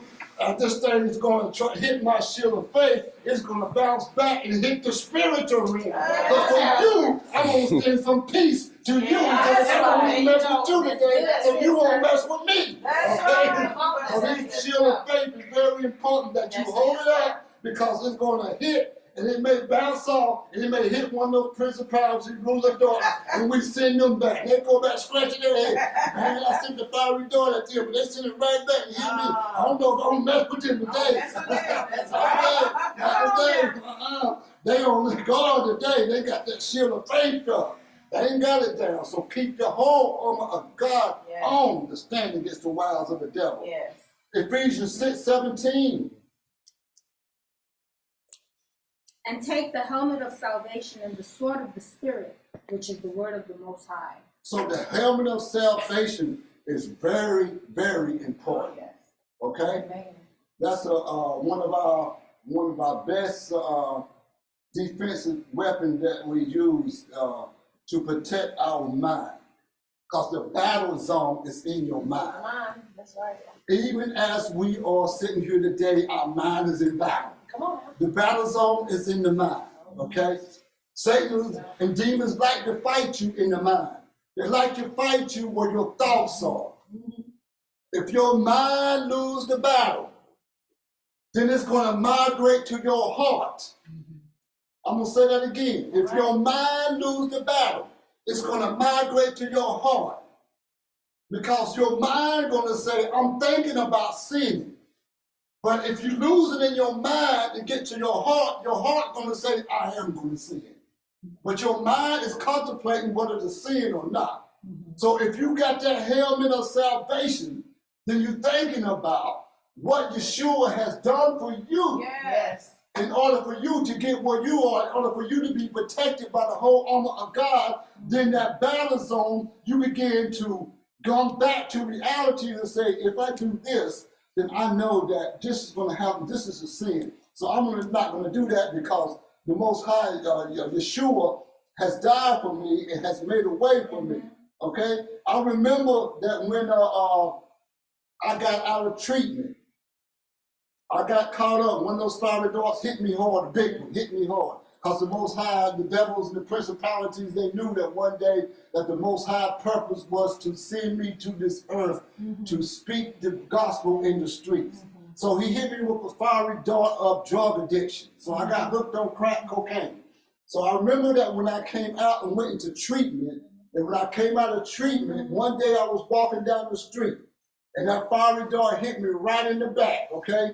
this thing is going to hit my shield of faith, it's going to bounce back and hit the spiritual realm. But for you, I'm going to send some peace to you. That's So I'm right. gonna mess with you today, so you won't mess with me. That's Okay? right. So this shield of faith is very important that you hold it up because it's gonna hit. And it may bounce off, and it may hit one of those principalities, ruler daughters, and we send them back. They go back scratching their head. Man, I sent the fiery daughter at you, but they send it right back and hit me. I don't know if I'm gonna mess with them today. That's right. They on guard today. They got that shield of faith up. They ain't got it down. So keep the whole armor of God on to stand against the wiles of the devil. Yes. Ephesians 6:17. And take the helmet of salvation and the sword of the Spirit, which is the word of the Most High. So the helmet of salvation is very, very important. Yes. Okay, Amen. that's one of our best defensive weapons that we use to protect our mind, because the battle zone is in your mind. That's right. Even as we are sitting here today, our mind is in battle. Come on. The battle zone is in the mind, okay? Satan and demons like to fight you in the mind. They like to fight you where your thoughts are. If your mind loses the battle, then it's going to migrate to your heart. I'm going to say that again. If your mind loses the battle, it's going to migrate to your heart. Because your mind going to say, I'm thinking about sinning. But if you lose it in your mind and get to your heart going to say, I am going to sin. But your mind is contemplating whether to sin or not. So if you got that helmet of salvation, then you're thinking about what Yeshua has done for you. Yes. In order for you to get where you are, in order for you to be protected by the whole armor of God, then that battle zone, you begin to come back to reality and say, if I do this, then I know that this is going to happen. This is a sin. So I'm not going to do that because the Most High, Yeshua, has died for me and has made a way for me. Okay? I remember that when I got out of treatment, I got caught up. One of those fiery darts hit me hard, a big one, hit me hard. Because the Most High, the devils and the principalities, they knew that one day that the Most High purpose was to send me to this earth to speak the gospel in the streets. So he hit me with a fiery dart of drug addiction. So I got hooked on crack cocaine. So I remember that when I came out and went into treatment, and when I came out of treatment, one day I was walking down the street, and that fiery dart hit me right in the back, okay?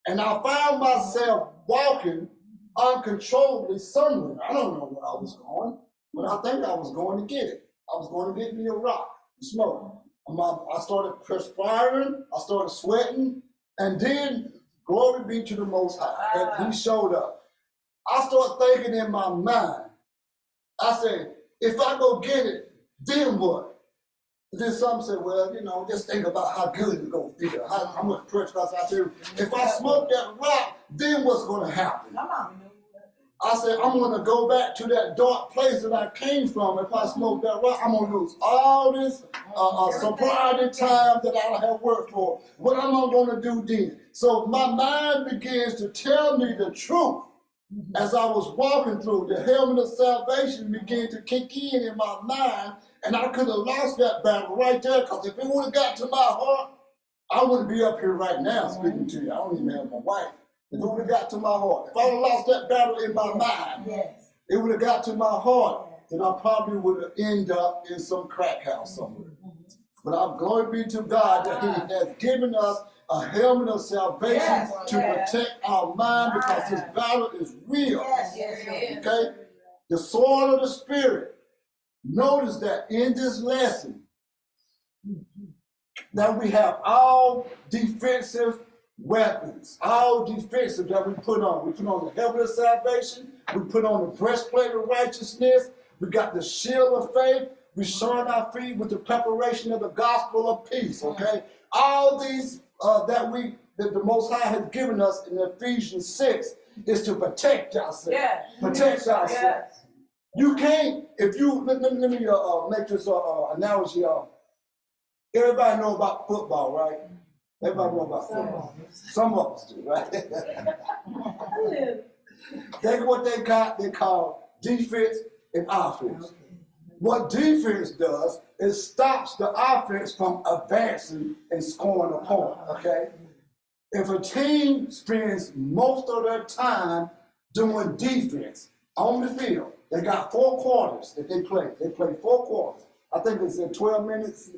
And I found myself walking uncontrollably somewhere. I don't know where I was going, but I think I was going to get it. I was going to get me a rock, smoke. I started perspiring, I started sweating, and then, glory be to the Most High, that he showed up. I started thinking in my mind, I said, if I go get it, then what? Then some said, well, you know, just think about how good it's going to feel, how much pressure. I said, if I smoke that rock, then what's going to happen? Come on. I said, I'm going to go back to that dark place that I came from. If I smoke that rock, I'm going to lose all this sobriety time that I have worked for. What am I going to do then? So my mind begins to tell me the truth. As I was walking through, the helmet of salvation began to kick in my mind, and I could have lost that battle right there, because if it would have got to my heart, I wouldn't be up here right now speaking to you. I don't even have my wife. If it would have got to my heart, if I would have lost that battle in my mind, it would have got to my heart, then I probably would have ended up in some crack house somewhere. But I'm glory be to God that he has given us a helmet of salvation to protect our mind, because this battle is real. Okay? The sword of the Spirit. Notice that in this lesson, that we have all defensive weapons, all defensive that we put on. We put on the helmet of salvation, we put on the breastplate of righteousness, we got the shield of faith, we shod our feet with the preparation of the gospel of peace, okay? All these that the Most High has given us in Ephesians 6 is to protect ourselves. Protect ourselves. You can't, if you, let me make this analogy. Everybody know about football, right? Everybody know about football. Some of us do, right? That's what they call defense and offense. What defense does is stops the offense from advancing and scoring a point, okay? If a team spends most of their time doing defense on the field, they got 4 quarters that they play. They play 4 quarters. I think it's in 12 minutes,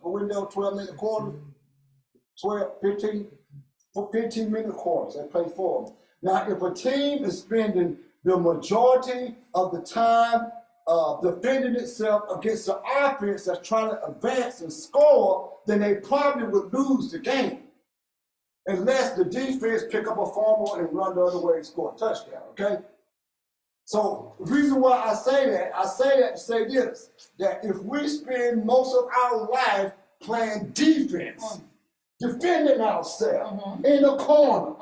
window, 12-minute quarter, 15-minute quarters. They play 4. Now, if a team is spending the majority of the time defending itself against the offense that's trying to advance and score, then they probably would lose the game. Unless the defense pick up a fumble and run the other way and score a touchdown, okay? So the reason why I say that to say this, that if we spend most of our life playing defense, defending ourselves in the corner,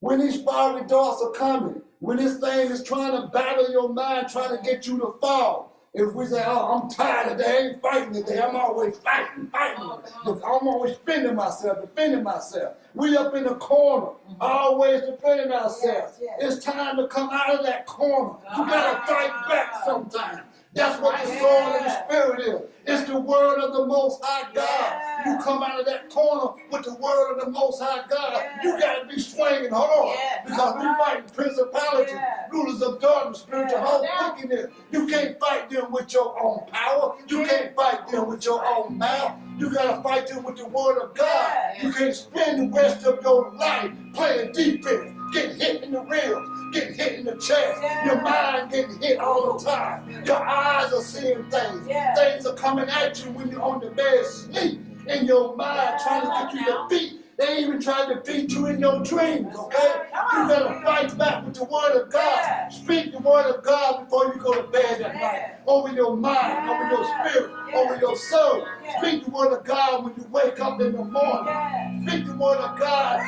when these fiery darts are coming, when this thing is trying to battle your mind, trying to get you to fall, if we say, oh, I'm tired today, I ain't fighting today, I'm always fighting. I'm always defending myself. We up in the corner, always defending ourselves. It's time to come out of that corner. You gotta fight back sometimes. That's what the sword of the Spirit is. It's the word of the Most High God. You come out of that corner with the word of the Most High God. You gotta be swinging hard because we fighting principalities, rulers of darkness, spiritual host wickedness. You can't fight them with your own power. You can't fight them with your own mouth. You gotta fight them with the word of God. You can't spend the rest of your life playing defense, getting hit in the ribs, getting hit in the chest, your mind getting hit all the time. Your eyes are seeing things. Things are coming at you when you're on the bed sleep in your mind, trying to get you to beat. They even try to beat you in your dreams, okay? You gotta fight back with the word of God. Speak the word of God before you go to bed at night. Over your mind, over your spirit, over your soul. Speak the word of God when you wake up in the morning. Speak the word of God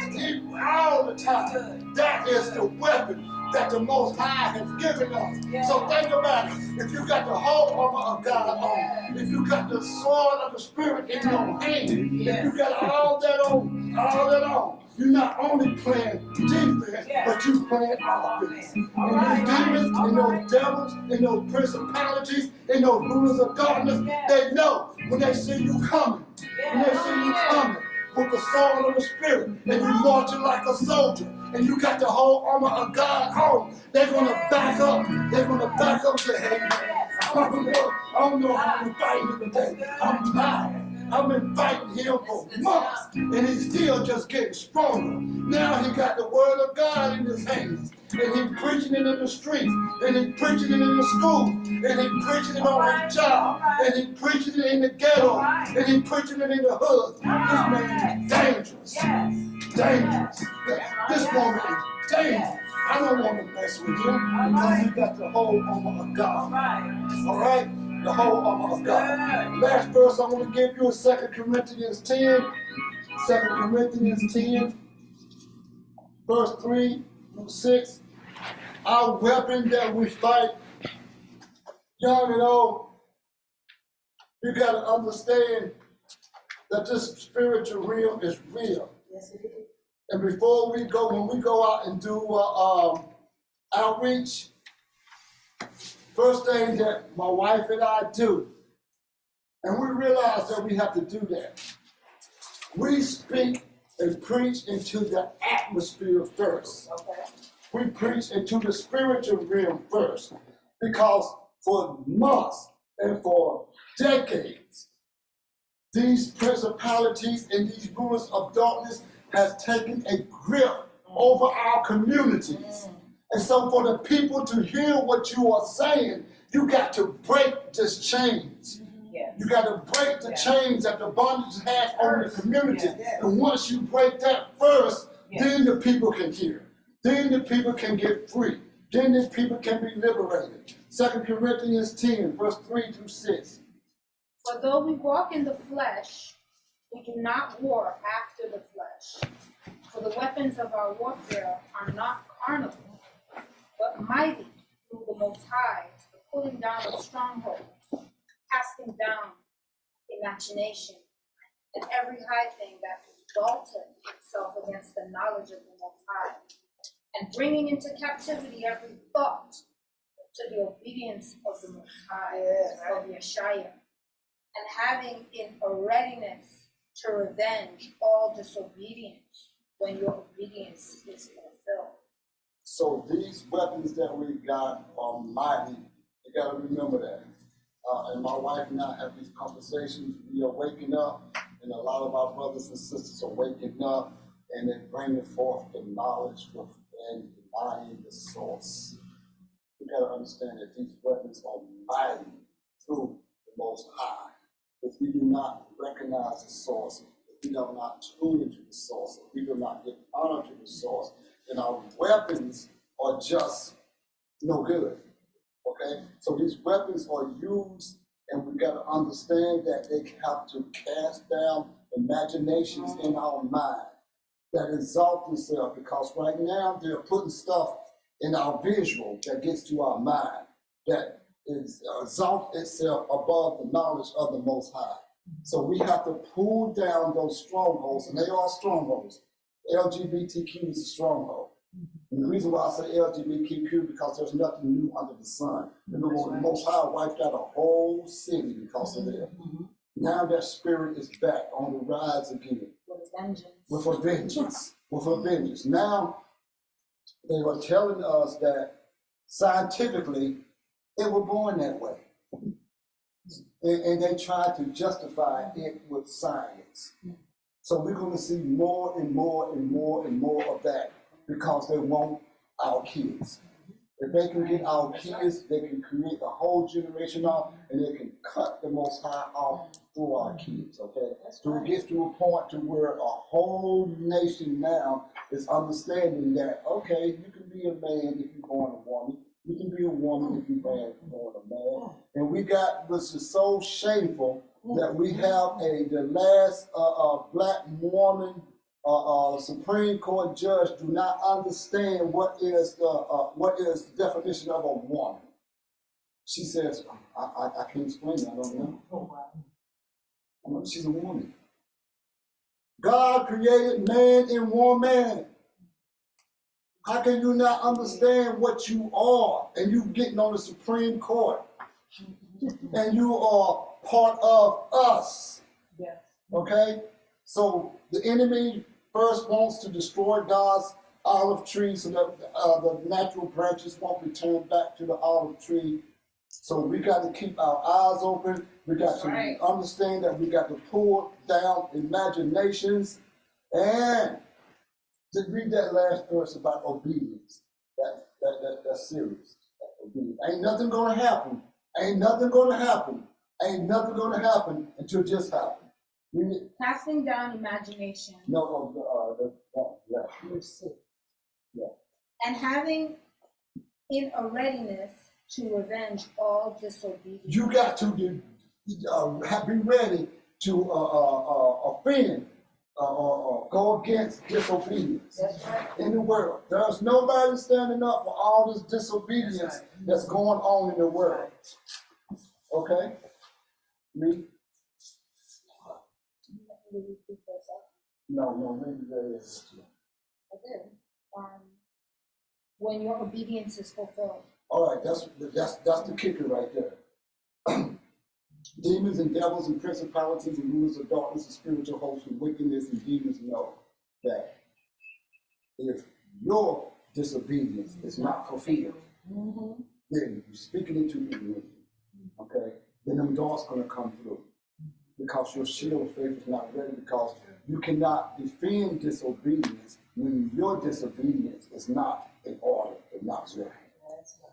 all the time. That is the weapon that the Most High has given us. So think about it. If you got the whole armor of God on, if you got the sword of the Spirit in your hand, if you got all that on, you're not only playing defense, but you're playing offense. And these demons, and those devils, and those principalities, and those rulers of darkness, they know when they see you coming, with the sword of the Spirit, and you marching like a soldier, and you got the whole armor of God on, they're gonna back up. They're gonna back up to heaven. I don't know how I'm fighting today. I'm tired. I've been fighting him for months, and he's still just getting stronger. Now he got the word of God in his hands, and he's preaching it in the streets, and he's preaching it in the school, and he's preaching it on his job, and he's preaching it in the ghetto, and he's preaching it in the hood. This man is dangerous. Dangerous. This woman is dangerous. I don't want to mess with him because he got the whole armor of God. All right? The whole armor of God. Last verse I want to give you is 2 Corinthians 10. 2 Corinthians 10, verse 3 through 6. Our weapon that we fight, young and old, you got to understand that this spiritual realm is real. Yes, it is. And before we go, when we go out and do outreach, first thing that my wife and I do, and we realize that we have to do that, we speak and preach into the atmosphere first. Okay. We preach into the spiritual realm first, because for months and for decades, these principalities and these rulers of darkness has taken a grip over our communities. And so for the people to hear what you are saying, you got to break this chains. You got to break the chains that the bondage has on the community. And once you break that first, then the people can hear. Then the people can get free. Then the people can be liberated. 2 Corinthians 10, verse 3 through 6. For though we walk in the flesh, we do not war after the flesh. For the weapons of our warfare are not carnal, but mighty through the Most High, to the pulling down of strongholds, casting down imagination, and every high thing that exalted itself against the knowledge of the Most High, and bringing into captivity every thought to the obedience of the Most High, of Yeshaya, and having in a readiness to revenge all disobedience when your obedience is fulfilled. So these weapons that we got are mighty. You got to remember that. And my wife and I have these conversations. We are waking up, and a lot of our brothers and sisters are waking up, and they're bringing forth the knowledge and denying the source. We got to understand that these weapons are mighty through the Most High. If we do not recognize the source, if we do not tune into the source, if we do not give honor to the source, then our weapons are just no good. Okay? So these weapons are used, and we got to understand that they have to cast down imaginations in our mind that exalt themselves, because right now they're putting stuff in our visual that gets to our mind that exalt itself above the knowledge of the Most High. So we have to pull down those strongholds, and they are strongholds. LGBTQ is a stronghold. And the reason why I say LGBTQ, because there's nothing new under the sun. Remember, the Most High wiped out a whole city because of that. Now that spirit is back on the rise again. With a vengeance. With a vengeance. With a vengeance. Now, they were telling us that scientifically, they were born that way. And they tried to justify it with science. So we're going to see more and more and more and more of that, because they want our kids. If they can get our kids, they can create a whole generation off, and they can cut the Most High off through our kids, okay? So it gets to a point to where a whole nation now is understanding that, okay, you can be a man if you're born a woman. You can be a woman if you're born a man. And we got, which is so shameful, that we have the last black woman Supreme Court judge do not understand what is the definition of a woman. She says, I can't explain it, I don't know. I know she's a woman. God created man and woman. How can you not understand what you are, and you getting on the Supreme Court, and you are part of us? Yes. Okay? So the enemy first wants to destroy God's olive tree so that the natural branches won't be turned back to the olive tree. So we got to keep our eyes open. We got to understand that we got to pull down imaginations, and to read that last verse about obedience. That's serious. Obedience. Ain't nothing gonna happen. Ain't nothing gonna happen. Ain't nothing gonna happen until it just happens. Casting down imagination. And having in a readiness to revenge all disobedience. You got to be ready to offend or go against disobedience in the world. There's nobody standing up for all this disobedience that's going on in the world. Okay? Me? No, maybe there is. I did. When your obedience is fulfilled. All right, that's the kicker right there. Demons and devils and principalities and rulers of darkness and spiritual hosts and wickedness and demons know that if your disobedience is not fulfilled, then you're speaking into the okay? Then them doors going to come through, because your shield of faith is not ready, because you cannot defend disobedience when your disobedience is not in order and not ready.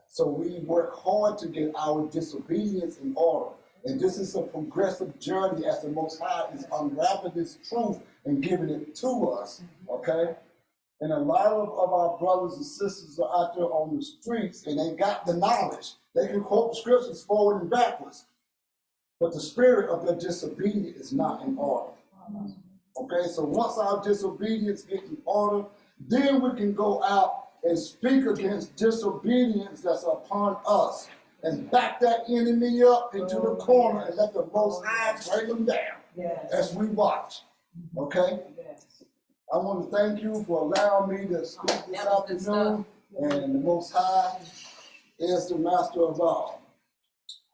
So we work hard to get our disobedience in order. And this is a progressive journey as the Most High is unwrapping this truth and giving it to us, okay? And a lot of our brothers and sisters are out there on the streets, and they got the knowledge. They can quote the scriptures forward and backwards. But the spirit of their disobedience is not in order. Okay, so once our disobedience gets in order, then we can go out and speak against disobedience that's upon us, and back that enemy up into the corner and let the Most High break them down as we watch. Okay? I want to thank you for allowing me to speak this afternoon, and the Most High is the master of all.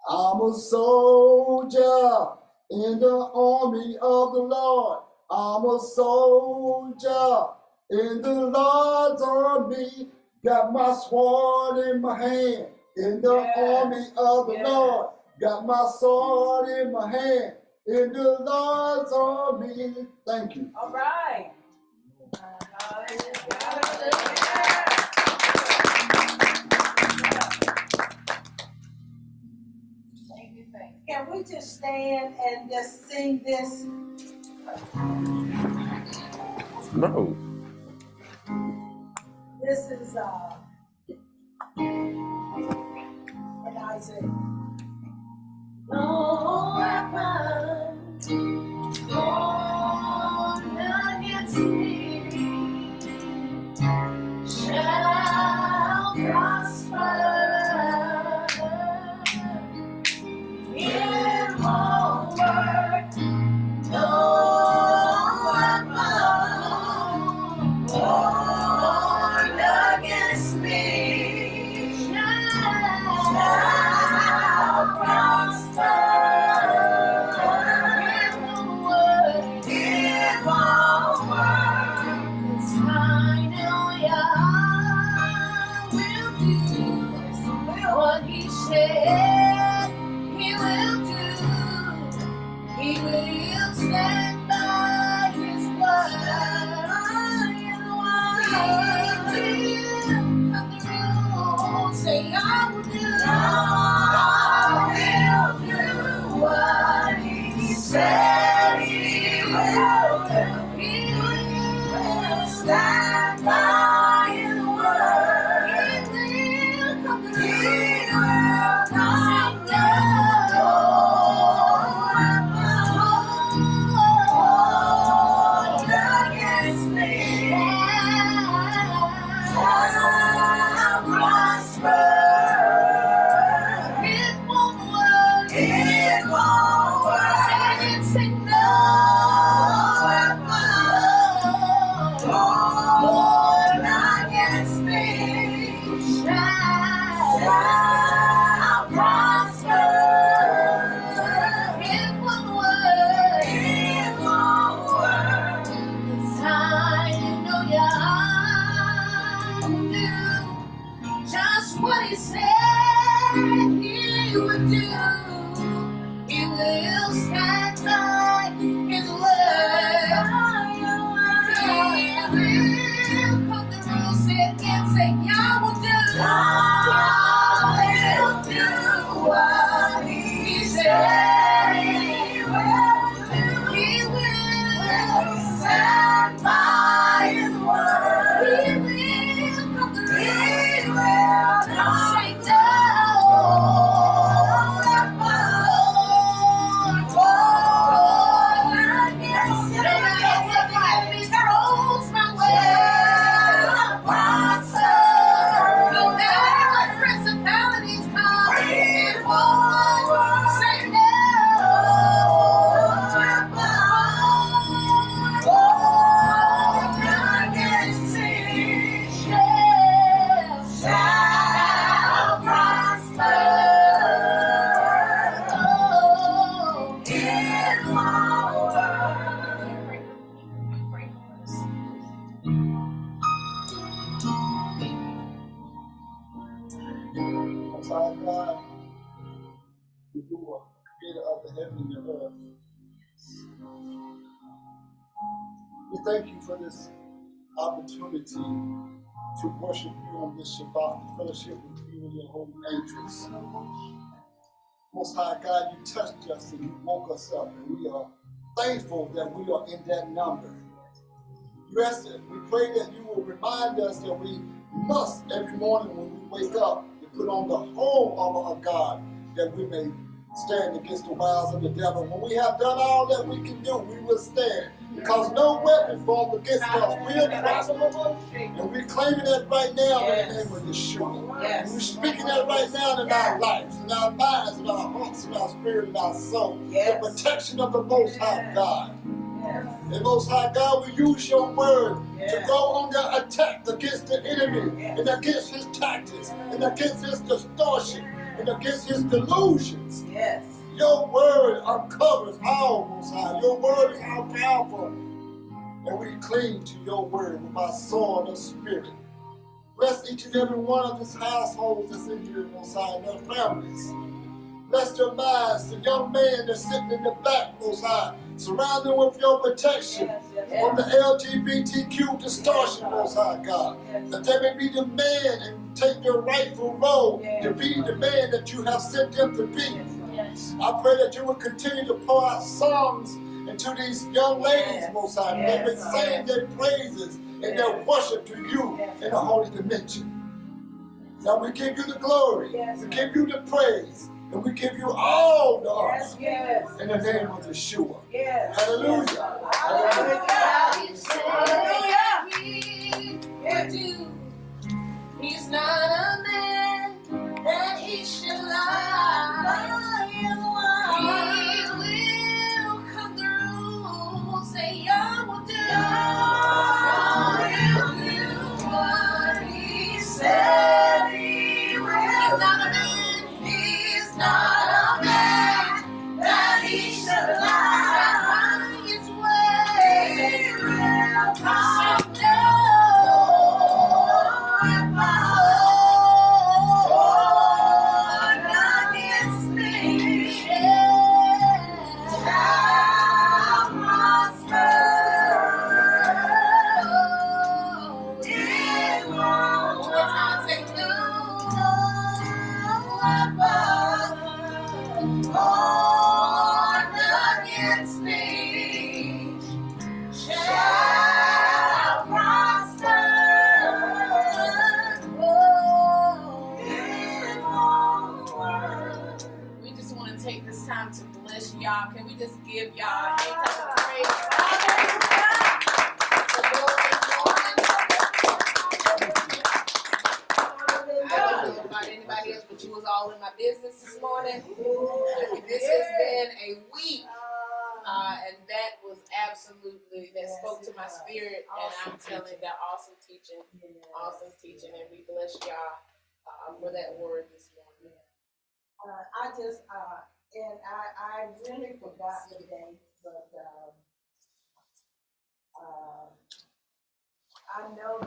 I'm a soldier in the army of the Lord. I'm a soldier in the Lord's army. Got my sword in my hand in the army of the Lord. Got my sword in my hand in the Lord's army. Thank you. All right. Thank you. Can we just stand and just sing this? No. This is in Isaiah. No weapon formed against me shall prosper. It won't work. No weapon formed against me shall prosper. It won't work. 'Cause I know Yah will do what He said He will do. He will stand by His word. He will come through. Say, I will do. I will do what He said He will do. He will stand by His word. He will come through. He will come against me shall prosper. It won't work. It won't work. Say no weapon formed against me shall prosper. It won't work. It won't work. 'Cause I know Yah will do just what He said He would do. He will stand by His word. He will come through, say again, say, Yah will do. Yah will do what He said He will do. He will stand by His word. He will come through. He will come. Say no weapon formed against me. No matter what the enemy throws my way, prosper. No matter what principalities come, it won't work. Say no weapon formed against me shall prosper. Oh, it won't work. Most High God, you are creator of the heaven and the earth. We thank you for this opportunity to worship you on this Shabbat, to fellowship with you and your holy angels. Most High God, you touched us and you woke us up, and we are thankful that we are in that number. Yes, we pray that you will remind us that we must every morning when we wake up to put on the whole armor of God, that we may stand against the wiles of the devil. When we have done all that we can do, we will stand, because no weapon formed against us will prosper. And we're claiming that right now in the name of Yeshua. Yes. We're speaking that right now in our lives, in our minds, in our hearts, in our spirit, in our soul. Yes. The protection of the Most High God. And Most High God, we use your word to go on the attack against the enemy and against his tactics and against his distortion and against his delusions. Yes. Your word uncovers all, Most High. Your word is all powerful. And we cling to your word with our sword of spirit. Bless each and every one of these households that's in here, Most High, and their families. Bless their minds, the young man that's sitting in the back, Most High. Surround them with your protection from the LGBTQ distortion, Most High God. That they may be the man and take their rightful role to be the man that you have sent them to be. I pray that you will continue to pour out songs into these young ladies, Most High. They may sing their praises and their worship to you in the holy dimension. Now we give you the glory, we give you the praise, and we give you all the honor in the name of Yeshua. Hallelujah. Hallelujah. He's not a man that he should lie. He will come through. Say, I will do what he said he will. He's not a man. He's not a man that he should lie. His way he will come down. Take this time to bless y'all. Can we just give y'all a hand of praise? I don't know about anybody else, but you was all in my business this morning. This has been a week, and that was absolutely, that spoke to my spirit, and I'm telling you, that awesome teaching, and we bless y'all for that word this morning. I really forgot today, but I know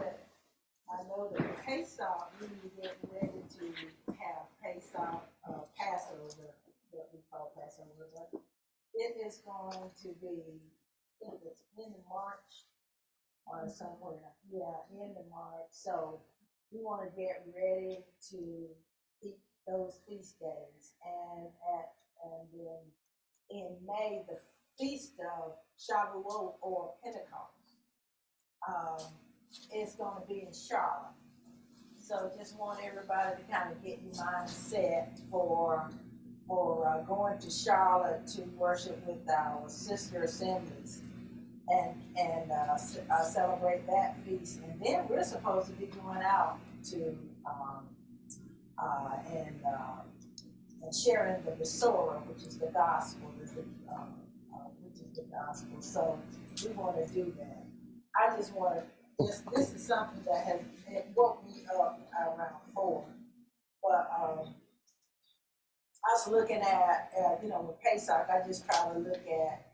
that Pesach, we get ready to have Pesach, Passover, what we call Passover, but it is going to be, I think it's in March or somewhere, in March, so we want to get ready to keep those feast days, and then in May, the feast of Shavuot or Pentecost, it's going to be in Charlotte. So just want everybody to kind of get your mind set for going to Charlotte to worship with our sister assemblies and celebrate that feast. And then we're supposed to be going out to and sharing the Besorah, which is the gospel, which is the gospel. So we want to do that. I just want to. This is something that it woke me up around 4. But I was looking at, with Pesach, I just try to look at,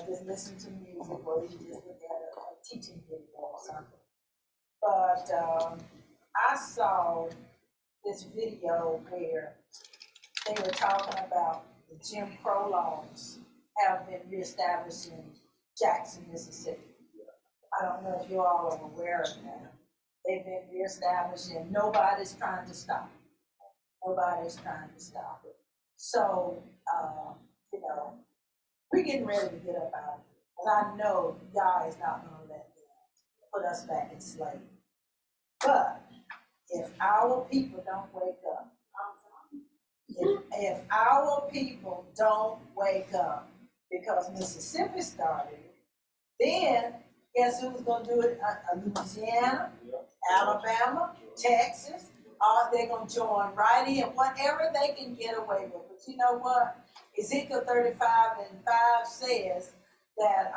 just listen to music, or you just look at a teaching video or something. But I saw this video where they were talking about the Jim Crow laws have been reestablished in Jackson, Mississippi. I don't know if you all are aware of that. They've been reestablished and nobody's trying to stop it. Nobody's trying to stop it. So, we're getting ready to get up out of it. Because I know God is not going to let them put us back in slavery. But if our people don't wake up, if our people don't wake up, because Mississippi started it, then guess who's going to do it? Louisiana, Alabama, Texas. They're going to join right in, whatever they can get away with. But you know what? Ezekiel 35:5 says that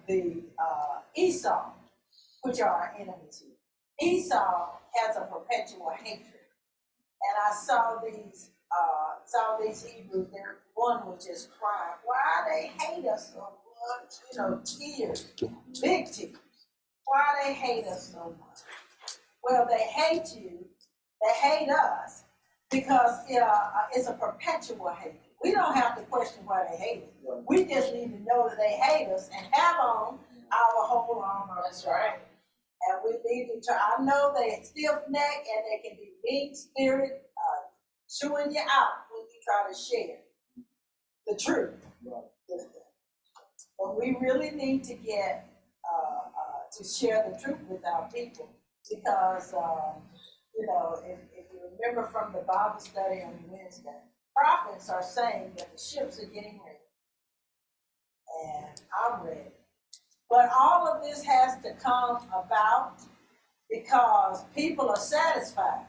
the Esau, which are our enemies here, Esau has a perpetual hatred. And I saw these Hebrews there. One was just crying, why they hate us so much? You know, tears, big tears. Why they hate us so much? Well, they hate you, they hate us, because it's a perpetual hate. We don't have to question why they hate us. We just need to know that they hate us and have on our whole armor. That's right. And we need to, I know they stiff neck and they can be mean spirit, chewing you out when you try to share the truth with them. But we really need to get to share the truth with our people, because you know, if you remember from the Bible study on Wednesday, prophets are saying that the ships are getting ready, and I'm ready. But all of this has to come about because people are satisfied.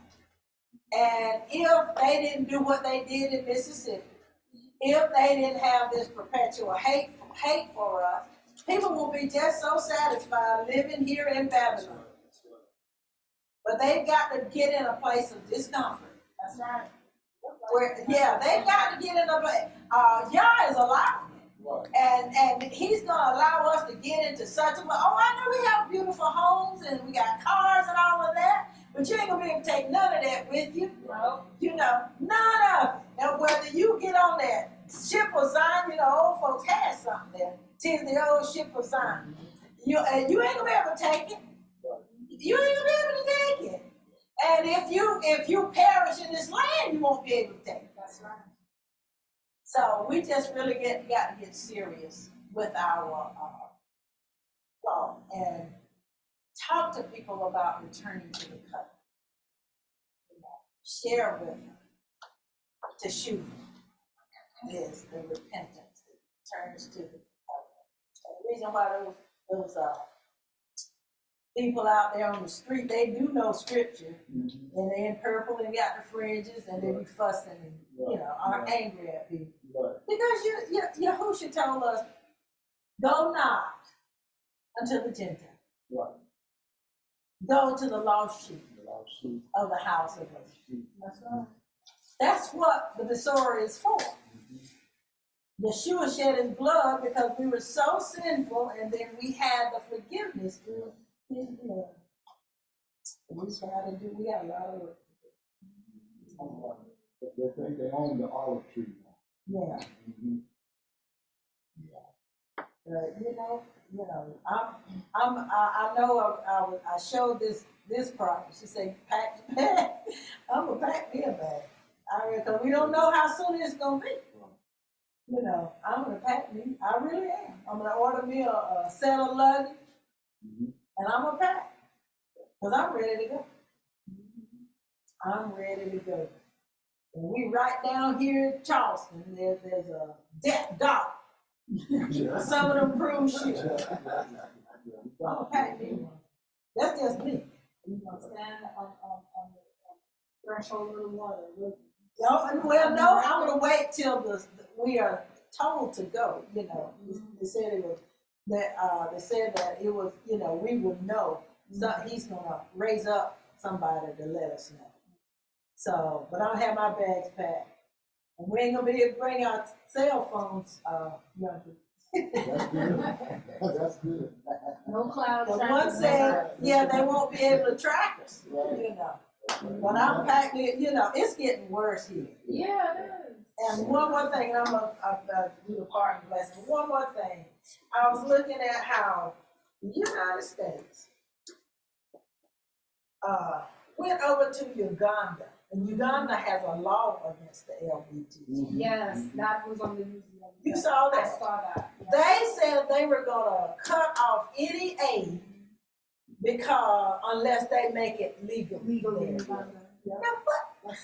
And if they didn't do what they did in Mississippi, if they didn't have this perpetual hate for us, people will be just so satisfied living here in Babylon. But they've got to get in a place of discomfort. That's right. They've got to get in a place. Yah is allowing it. And he's going to allow us to get into such a, I know we have beautiful homes and we got cars and all of that, but you ain't going to be able to take none of that with you. No. You know, none of it. Now, whether you get on that ship of Zion, you know, old folks had something there. 'Tis the old ship of Zion. You ain't going to be able to take it. You ain't going to be able to take it. And if you perish in this land, you won't be able to take it. That's right. So we just really got to get serious with our law and talk to people about returning to the covenant. You know, share with them. To shoot is the repentance that turns to the covenant. And the reason why those people out there on the street, they do know scripture, and they in purple and got the fringes, and they be fussing and are angry at people. Because Yahushua told us, go not unto the Gentiles. Go to the lost sheep of the house of Israel. That's right. That's what the Besorah is for. Yeshua shed his blood because we were so sinful, and then we had the forgiveness through his blood. We got a lot of work to do. They think they own the olive tree. Yeah. I know I showed this prophet. She said, pack your bag. I'm gonna pack me a bag. Because we don't know how soon it's gonna be. You know, I'm gonna pack me. I really am. I'm gonna order me a set of luggage, and I'm gonna pack. Because I'm ready to go. I'm ready to go. And we right down here in Charleston, there's a deck dock. Some of them cruise ships. I'm gonna pack me one. That's just me. You're gonna stand on the threshold of the water. Well, no, I'm gonna wait till we are told to go. You know, they said it was that. They said that it was. You know, we would know. So he's gonna raise up somebody to let us know. So, but I'll have my bags packed, and we ain't gonna be able to bring our cell phones. That's good. That's good. No clouds. The one said, they won't be able to track us. You know. When I'm packed, it's getting worse here. Yeah, it is. And one more thing, and I'm gonna do the pardon blessing. One more thing, I was looking at how the United States went over to Uganda, and Uganda has a law against the LGBT. Yes, that was on the news. You saw that? I saw that. Yeah. They said they were gonna cut off any aid because unless they make it legal. Now what?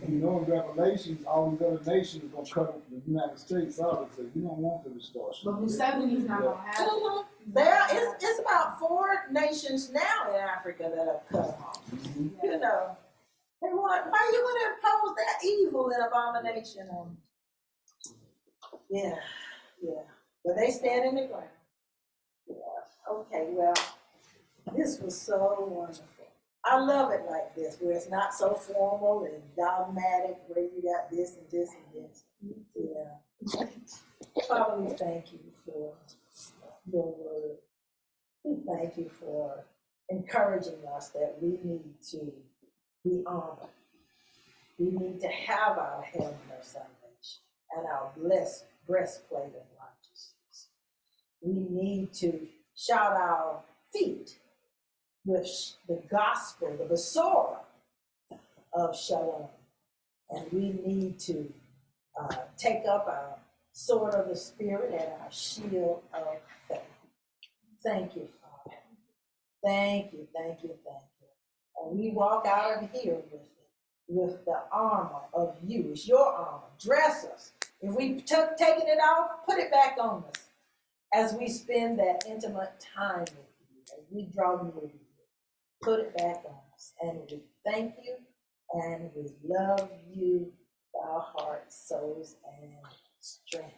You know, in Revelations, all these other nations are going to cut the United States out and say, we don't want the distortion. But Museveni's not going to have it. It's about 4 nations now in Africa that have cut them off. You know, why are you going to impose that evil and abomination on Yeah, yeah. But they stand in the ground. Yeah. Okay, well, this was so wonderful. I love it like this, where it's not so formal and dogmatic, where you got this and this and this. Yeah. Father, we thank you for your word. We thank you for encouraging us that we need to be armored. We need to have our helmet of salvation and our blessed breastplate of righteousness. We need to shout our feet with the gospel, the Besorah of Shalom. And we need to take up our sword of the Spirit and our shield of faith. Thank you, Father. Thank you, thank you, thank you. And we walk out of here with the armor of you. It's your armor. Dress us. If we taken it off, put it back on us as we spend that intimate time with you, as we draw near you. Put it back on us. And we thank you and we love you, our hearts, souls, and strength.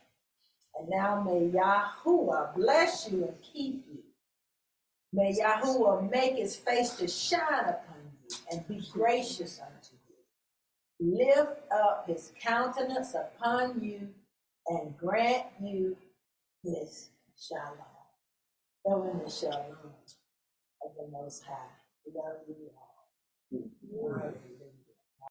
And now may Yahuwah bless you and keep you. May Yahuwah make his face to shine upon you and be gracious unto you. Lift up his countenance upon you and grant you his shalom. Go in the shalom of the Most High. We love you all.